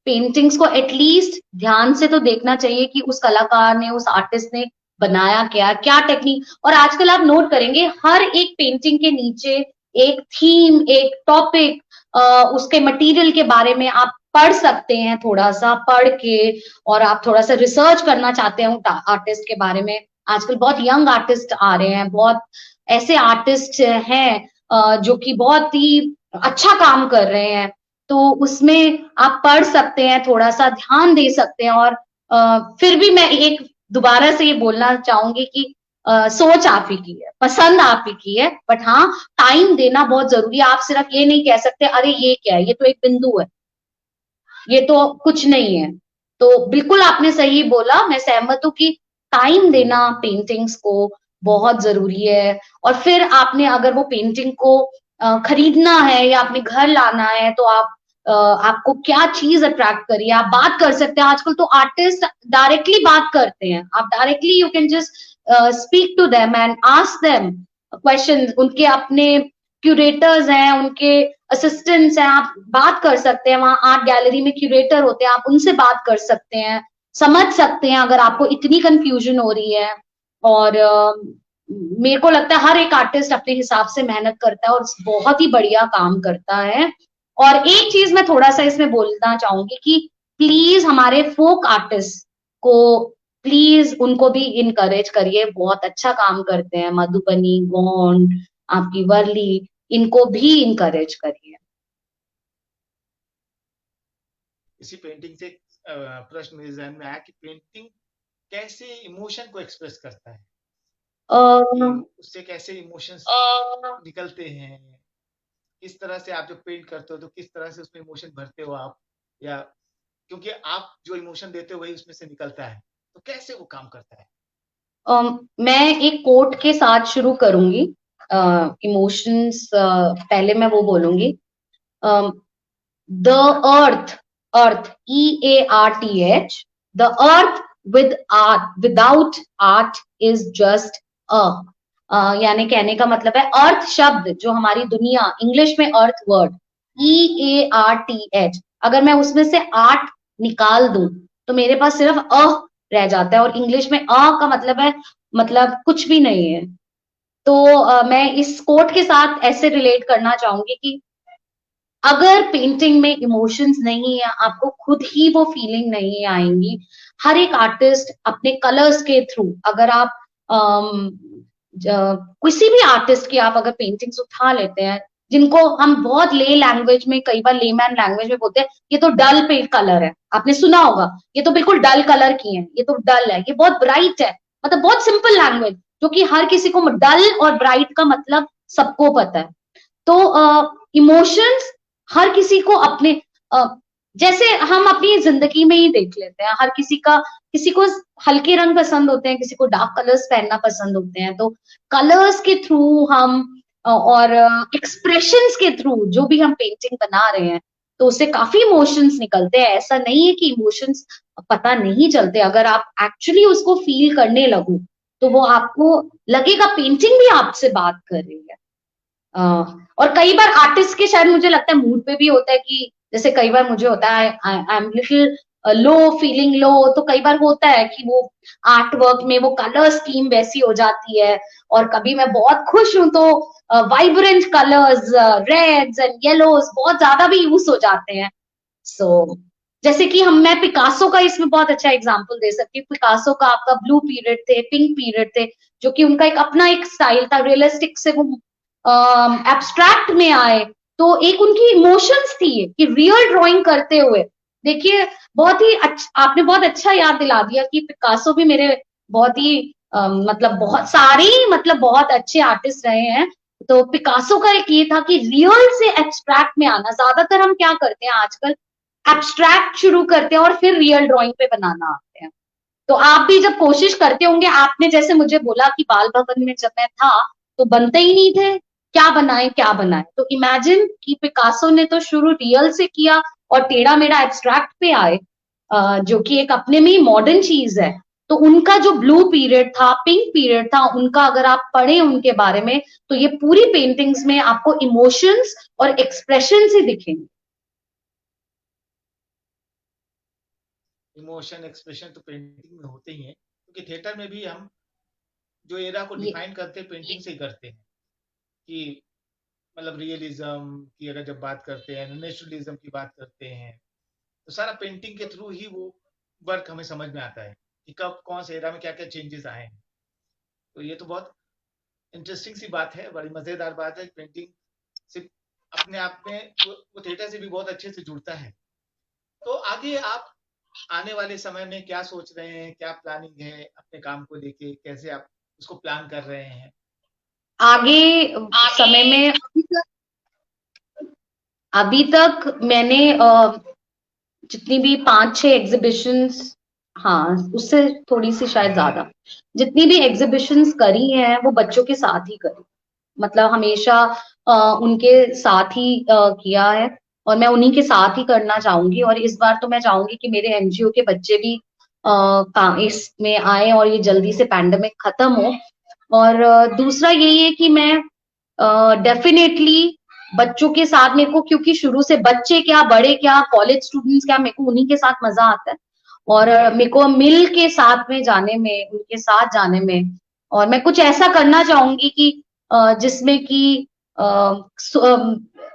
Speaker 2: पेंटिंग्स को एटलीस्ट ध्यान से तो देखना चाहिए कि उस कलाकार ने, उस आर्टिस्ट ने बनाया क्या, क्या टेक्निक। और आजकल आप नोट करेंगे हर एक पेंटिंग के नीचे एक थीम, एक टॉपिक, उसके मटेरियल के बारे में आप पढ़ सकते हैं, थोड़ा सा पढ़ के, और आप थोड़ा सा रिसर्च करना चाहते हैं आर्टिस्ट के बारे में। आजकल बहुत यंग आर्टिस्ट आ रहे हैं, बहुत ऐसे आर्टिस्ट हैं जो कि बहुत ही अच्छा काम कर रहे हैं। तो उसमें आप पढ़ सकते हैं, थोड़ा सा ध्यान दे सकते हैं। और फिर भी मैं एक दोबारा से ये बोलना चाहूंगी कि सोच आप ही की है, पसंद आप ही की है, बट हाँ टाइम देना बहुत जरूरी है। आप सिर्फ ये नहीं कह सकते अरे ये क्या है, ये तो एक बिंदु है, ये तो कुछ नहीं है। तो बिल्कुल आपने सही बोला, मैं सहमत हूं कि टाइम देना पेंटिंग्स को बहुत जरूरी है। और फिर आपने अगर वो पेंटिंग को खरीदना है या अपने घर लाना है तो आप आपको क्या चीज अट्रैक्ट करी है, आप बात कर सकते हैं। आजकल तो आर्टिस्ट डायरेक्टली बात करते हैं, आप directly you can just speak to them and ask them question. उनके अपने क्यूरेटर्स हैं, उनके असिस्टेंट्स हैं, आप बात कर सकते हैं। वहां आर्ट गैलरी में क्यूरेटर होते हैं, आप उनसे बात कर सकते हैं, समझ सकते हैं अगर आपको इतनी कंफ्यूजन हो रही है। और मेरे को लगता है हर एक आर्टिस्ट अपने हिसाब से मेहनत करता है और बहुत ही बढ़िया काम करता है। और एक चीज मैं थोड़ा सा इसमें बोलना चाहूंगी कि प्लीज हमारे फोक आर्टिस्ट को प्लीज उनको भी इनकरेज करिए, बहुत अच्छा काम करते हैं। मधुबनी, गोंड, आपकी वर्ली, इनको भी इनकरेज करिए।
Speaker 1: इसी पेंटिंग से प्रश्न मेरे जहन में आया कि पेंटिंग कैसे इमोशन को एक्सप्रेस करता है, कि उससे कैसे इमोशंस निकलते हैं। किस तरह से आप जब पेंट करते हो तो किस तरह से उसमें इमोशन भरते हो आप, या क्योंकि आप जो इमोशन देते हो वही उसमें से निकलता है, तो कैसे वो काम करता है?
Speaker 2: मैं एक कोट के साथ शुरू करूंगी। इमोशंस पहले मैं वो बोलूंगी। The earth, earth, EARTH, the earth with art without art is just a, यानी कहने का मतलब है अर्थ शब्द जो हमारी दुनिया, इंग्लिश में अर्थ वर्ड EARTH, अगर मैं उसमें से आर्ट निकाल दूं तो मेरे पास सिर्फ रह जाता है। और इंग्लिश में का मतलब है, मतलब कुछ भी नहीं है। तो मैं इस कोट के साथ ऐसे रिलेट करना चाहूंगी कि अगर पेंटिंग में इमोशंस नहीं है, आपको खुद ही वो फीलिंग नहीं आएंगी। हर एक आर्टिस्ट अपने कलर्स के थ्रू, अगर आप किसी भी आर्टिस्ट की आप अगर पेंटिंग्स उठा लेते हैं, जिनको हम बहुत ले लैंग्वेज में, कई बार लेमैन लैंग्वेज में बोलते हैं ये तो डल पे कलर है, आपने सुना होगा, ये तो बिल्कुल डल कलर की है, ये तो डल है, ये बहुत ब्राइट है। मतलब बहुत सिंपल लैंग्वेज जो कि हर किसी को, डल और ब्राइट का मतलब सबको पता है। तो इमोशंस हर किसी को अपने जैसे हम अपनी जिंदगी में ही देख लेते हैं, हर किसी का, किसी को हल्के रंग पसंद होते हैं, किसी को डार्क कलर्स पहनना पसंद होते हैं। तो कलर्स के थ्रू हम और एक्सप्रेशंस के थ्रू जो भी हम पेंटिंग बना रहे हैं तो उससे काफी इमोशंस निकलते हैं। ऐसा नहीं है कि इमोशंस पता नहीं चलते, अगर आप एक्चुअली उसको फील करने लगो तो वो आपको लगेगा पेंटिंग भी आपसे बात कर रही है। और कई बार आर्टिस्ट के शायद मुझे लगता है मूड पे भी होता है कि जैसे कई बार मुझे होता है I am little low, feeling low, तो कई बार होता है कि वो आर्ट वर्क में वो कलर स्कीम वैसी हो जाती है। और कभी मैं बहुत खुश हूं तो vibrant colours, reds and yellows बहुत ज्यादा भी यूज हो जाते हैं। सो जैसे कि हम, मैं पिकासो का इसमें बहुत अच्छा एग्जांपल दे सकती हूँ। पिकासो का आपका ब्लू पीरियड थे, पिंक पीरियड थे, जो कि उनका एक अपना एक स्टाइल था, रियलिस्टिक से वो एब्स्ट्रैक्ट में आए। तो एक उनकी इमोशंस थी कि रियल ड्राइंग करते हुए, देखिए बहुत ही अच्छा, आपने बहुत अच्छा याद दिला दिया कि पिकासो भी मेरे बहुत ही मतलब बहुत सारे ही, मतलब बहुत अच्छे आर्टिस्ट रहे हैं। तो पिकासो का एक ये था कि रियल से एब्स्ट्रैक्ट में आना। ज्यादातर हम क्या करते हैं आजकल, एब्स्ट्रैक्ट शुरू करते हैं और फिर रियल ड्राइंग पे बनाना आते हैं। तो आप भी जब कोशिश करते होंगे, आपने जैसे मुझे बोला कि बाल भवन में जब मैं था तो बनते ही नहीं थे, क्या बनाए क्या बनाए। तो इमेजिन कि पिकासो ने तो शुरू रियल से किया और टेढ़ा मेढ़ा एब्स्ट्रैक्ट पे आए, जो कि एक अपने में ही मॉडर्न चीज है। तो उनका जो ब्लू पीरियड था, पिंक पीरियड था उनका, अगर आप पढ़े उनके बारे में तो ये पूरी पेंटिंग्स में आपको इमोशंस और एक्सप्रेशन ही दिखेंगे।
Speaker 1: इमोशन एक्सप्रेशन तो पेंटिंग में होते ही हैं, क्योंकि थिएटर में भी हम जो एरा को
Speaker 2: ये
Speaker 1: डिफाइन करते हैं पेंटिंग से ही करते हैं। कि मतलब रियलिज्म की अगर जब बात करते हैं, नेचुरलिज्म की बात करते हैं, तो सारा पेंटिंग के थ्रू ही वो वर्क हमें समझ में आता है कि कब कौन से एरा में क्या क्या चेंजेस आए हैं। तो ये तो बहुत इंटरेस्टिंग सी बात है, बड़ी मजेदार बात है। पेंटिंग सिर्फ अपने आप में वो थिएटर से भी बहुत अच्छे से जुड़ता है। तो आगे आप आने वाले समय में क्या सोच रहे हैं, क्या प्लानिंग है अपने काम को लेके, कैसे आप उसको प्लान कर रहे हैं?
Speaker 2: आगे समय में अभी तक मैंने जितनी भी 5-6 एग्जीबिशंस, हाँ उससे थोड़ी सी शायद ज्यादा, जितनी भी एग्जीबिशंस करी हैं वो बच्चों के साथ ही करी, मतलब हमेशा उनके साथ ही किया है, और मैं उन्हीं के साथ ही करना चाहूंगी। और इस बार तो मैं चाहूंगी कि मेरे एनजीओ के बच्चे भी इसमें आए और ये जल्दी से पैंडेमिक खत्म हो। और दूसरा यही है कि मैं डेफिनेटली बच्चों के साथ, मेरे को क्योंकि शुरू से बच्चे क्या बड़े क्या कॉलेज स्टूडेंट्स क्या, मेरे को उन्हीं के साथ मजा आता है, और मेरे को मिल के साथ में जाने में, उनके साथ जाने में, और मैं कुछ ऐसा करना चाहूंगी कि जिसमें कि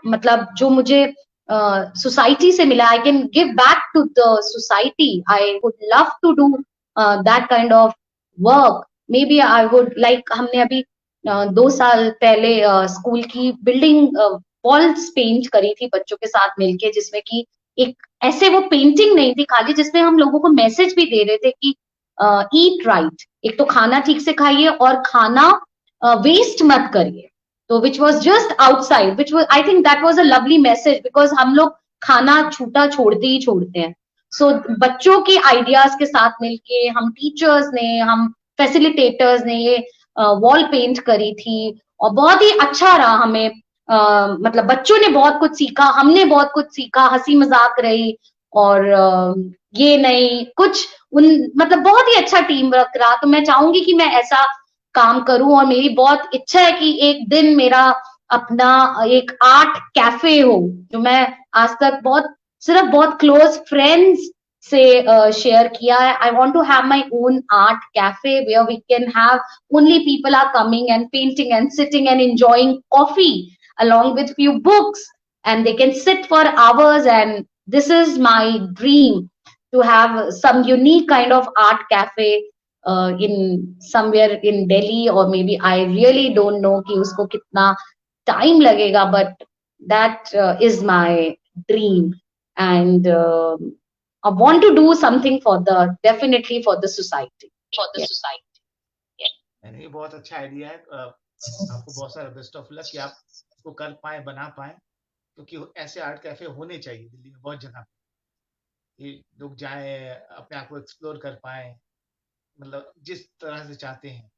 Speaker 2: मतलब जो मुझे सोसाइटी से मिला, I can give back to the society, I would love to do that kind of work. Maybe I would like, हमने अभी 2 साल पहले स्कूल की बिल्डिंग वॉल्स पेंट करी थी बच्चों के साथ मिलके, जिसमें कि एक ऐसे वो पेंटिंग नहीं थी खाली, जिसमें हम लोगों को मैसेज भी दे रहे थे कि ईट राइट, एक तो खाना ठीक से खाइए और खाना वेस्ट मत करिए। तो which was just outside, which was, I think that was a lovely message, because हम लोग खाना छूटा छोड़ते ही छोड़ते हैं। सो बच्चों के आइडियाज के साथ मिलके हम टीचर्स ने, हम फैसिलिटेटर्स ने ये वॉल पेंट करी थी, और बहुत ही अच्छा रहा हमें। मतलब बच्चों ने बहुत कुछ सीखा, हमने बहुत कुछ सीखा, हंसी मजाक रही, और ये नहीं कुछ उन, मतलब बहुत ही अच्छा टीम वर्क रहा। तो मैं चाहूंगी कि मैं ऐसा काम करूं, और मेरी बहुत इच्छा है कि एक दिन मेरा अपना एक आर्ट कैफे हो, जो मैं आज तक बहुत सिर्फ बहुत क्लोज फ्रेंड्स से शेयर किया है। I want to have my own art cafe where we can have only people are coming and painting and sitting and enjoying coffee along with few books, and they can sit for hours, and this is my dream, to have some unique kind of art cafe in somewhere in Delhi, or maybe I really don't know कि उसको कितना time लगेगा, but that is my dream, and I want to do something for the, definitely for the society.
Speaker 1: For the
Speaker 2: Yes.
Speaker 1: society. नहीं, ये बहुत अच्छा idea है। आपको बहुत सारा बेस्ट ऑफ लक कि आप इसको कर पाए, बना पाए, क्योंकि ऐसे आर्ट कैफे होने चाहिए दिल्ली में बहुत जगह पे, कि लोग जाएं, अपने आप को एक्सप्लोर कर पाए, मतलब जिस तरह से चाहते हैं,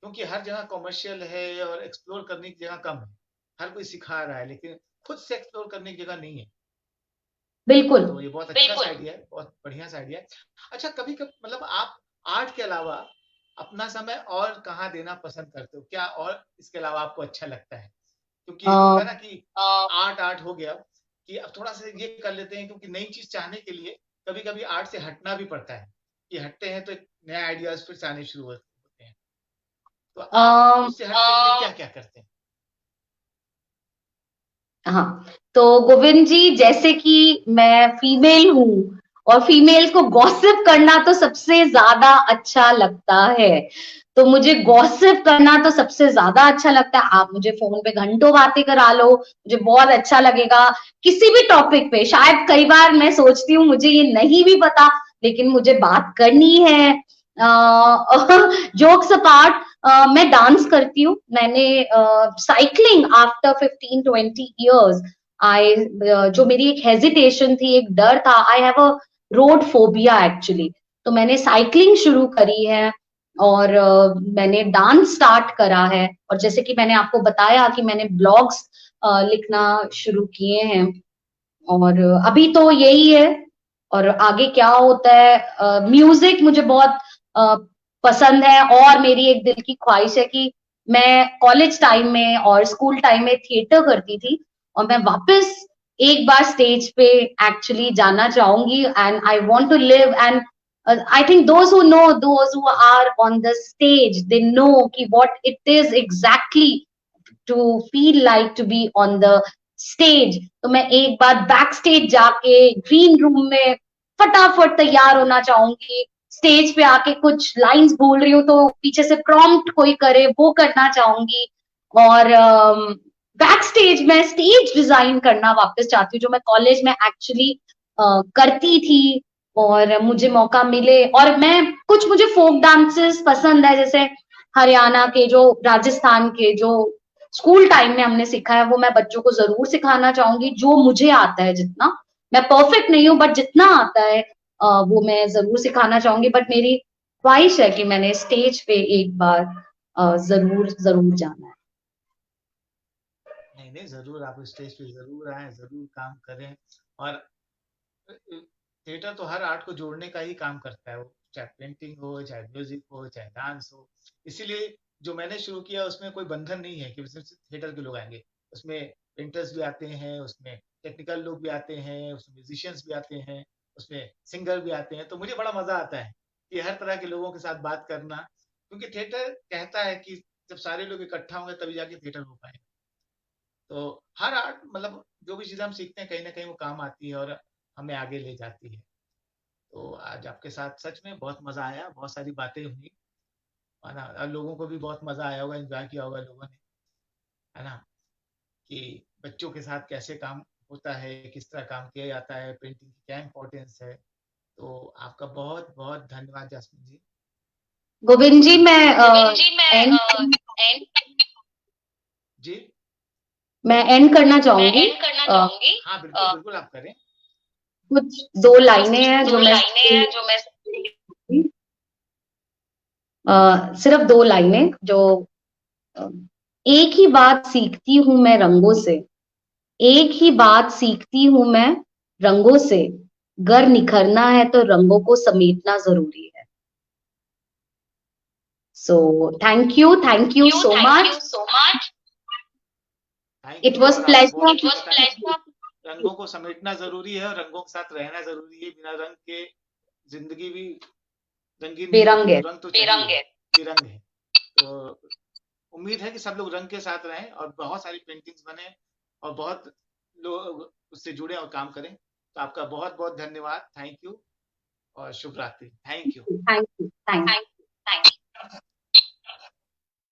Speaker 1: क्योंकि हर जगह कॉमर्शियल है और एक्सप्लोर करने की जगह कम है। हर कोई सिखा रहा है लेकिन खुद से एक्सप्लोर करने की जगह नहीं है।
Speaker 2: बिल्कुल।
Speaker 1: तो ये बहुत अच्छा आइडिया है, बहुत बढ़िया सा आइडिया है। अच्छा, कभी कभी मतलब आप आर्ट के अलावा अपना समय और कहाँ देना पसंद करते हो? क्या और इसके अलावा आपको अच्छा लगता है? क्योंकि एक होता है ना कि आर्ट आर्ट हो गया, कि अब थोड़ा सा ये कर लेते हैं, क्योंकि नई चीज चाहने के लिए कभी कभी आर्ट से हटना भी पड़ता है, कि हटते हैं तो एक नया आइडियाज फिर से आने शुरू होते हैं। तो आप उससे हटने के लिए क्या क्या करते हैं?
Speaker 2: हाँ, तो गोविंद जी, जैसे कि मैं फीमेल हूँ, और फीमेल को गॉसिप करना तो सबसे ज्यादा अच्छा लगता है, तो मुझे गॉसिप करना तो सबसे ज्यादा अच्छा लगता है। आप मुझे फोन पे घंटों बातें करा लो, मुझे बहुत अच्छा लगेगा किसी भी टॉपिक पे। शायद कई बार मैं सोचती हूँ मुझे ये नहीं भी पता, लेकिन मुझे बात करनी है। जोक्स अपार्ट, मैं डांस करती हूँ। मैंने साइकिलिंग आफ्टर 15-20 years, आई जो मेरी एक हेजिटेशन थी, एक डर था, I have a road phobia actually, तो मैंने साइकिलिंग शुरू करी है, और मैंने डांस स्टार्ट करा है, और जैसे कि मैंने आपको बताया कि मैंने ब्लॉग्स लिखना शुरू किए हैं, और अभी तो यही है। और आगे क्या होता है, म्यूजिक मुझे बहुत पसंद है, और मेरी एक दिल की ख्वाहिश है कि मैं कॉलेज टाइम में और स्कूल टाइम में थिएटर करती थी, और मैं वापस एक बार स्टेज पे एक्चुअली जाना चाहूंगी, and I want to live, and I think those who know, those who are on the stage, they know कि what it is exactly to feel like to be on the stage। तो मैं एक बार back stage जाके green room में फटाफट तैयार होना चाहूंगी, स्टेज पे आके कुछ लाइंस बोल रही हूँ तो पीछे से प्रॉम्प्ट कोई करे, वो करना चाहूंगी। और बैक स्टेज में स्टेज डिजाइन करना वापस चाहती हूँ, जो मैं कॉलेज में एक्चुअली करती थी, और मुझे मौका मिले। और मैं कुछ, मुझे फोक डांसेस पसंद है, जैसे हरियाणा के, जो राजस्थान के, जो स्कूल टाइम में हमने सीखा है, वो मैं बच्चों को जरूर सिखाना चाहूंगी। जो मुझे आता है, जितना, मैं परफेक्ट नहीं हूँ बट जितना आता है वो मैं जरूर सिखाना चाहूंगी। बट मेरी ख्वाहिश है कि मैंने स्टेज पे एक बार जरूर जरूर जाना है।
Speaker 1: नहीं नहीं, जरूर आप स्टेज पे जरूर आए, जरूर काम करें। और थिएटर तो हर आर्ट को जोड़ने का ही काम करता है, वो चाहे पेंटिंग हो, चाहे म्यूजिक हो, चाहे डांस हो। इसीलिए जो मैंने शुरू किया उसमें कोई बंधन नहीं है कि सिर्फ थिएटर के लोग आएंगे। उसमें पेंटर्स भी आते हैं, उसमें टेक्निकल लोग भी आते हैं, उसमें म्यूजिशियंस भी आते हैं, उसमें सिंगर भी आते हैं। तो मुझे बड़ा मजा आता है कि हर तरह के लोगों के साथ बात करना, क्योंकि थिएटर कहता है कि जब सारे लोग इकट्ठा होंगे तभी जाके थिएटर हो पाएगा। तो हर आर्ट मतलब जो भी चीज़ हम सीखते हैं कहीं ना कहीं वो काम आती है और हमें आगे ले जाती है। तो आज आपके साथ सच में बहुत मजा आया, बहुत सारी बातें हुई, है ना। और लोगों को भी बहुत मजा आया होगा, एंजॉय किया होगा लोगों ने, है ना, कि बच्चों के साथ कैसे काम होता है, किस तरह काम किया जाता है, पेंटिंग की क्या इम्पोर्टेंस है। तो आपका बहुत बहुत धन्यवाद जासमीन जी।
Speaker 2: गोविंद जी,
Speaker 1: और
Speaker 2: एंड
Speaker 1: एंड जी,
Speaker 2: मैं एंड करना चाहूंगी।
Speaker 1: हाँ बिल्कुल बिल्कुल आप करें।
Speaker 2: कुछ दो लाइनें हैं जो मैं सिर्फ दो लाइनें जो अ, एक ही बात सीखती हूं मैं रंगों से, एक ही बात सीखती हूं मैं रंगों से, गर निखरना है तो रंगों को समेटना जरूरी है। So thank you so much.
Speaker 1: Thank
Speaker 2: it
Speaker 1: you.
Speaker 2: Was
Speaker 1: और आपने बहुत अच्छी बताया कि
Speaker 2: प्लेजर।
Speaker 1: रंगों को समेटना जरूरी है और रंगों के साथ रहना जरूरी है। बिना रंग के जिंदगी भी रंगीन नहीं
Speaker 2: बेरंग
Speaker 1: होती,
Speaker 2: है।
Speaker 1: तो रंग तो चाहिए, तिरंग है। तो उम्मीद है कि सब लोग रंग के साथ रहें और बहुत सारी पेंटिंग्स बने और बहुत लोग उससे जुड़े और काम करें। तो आपका बहुत बहुत धन्यवाद, थैंक यू और शुभ रात्रि, थैंक यू।
Speaker 2: Thank you.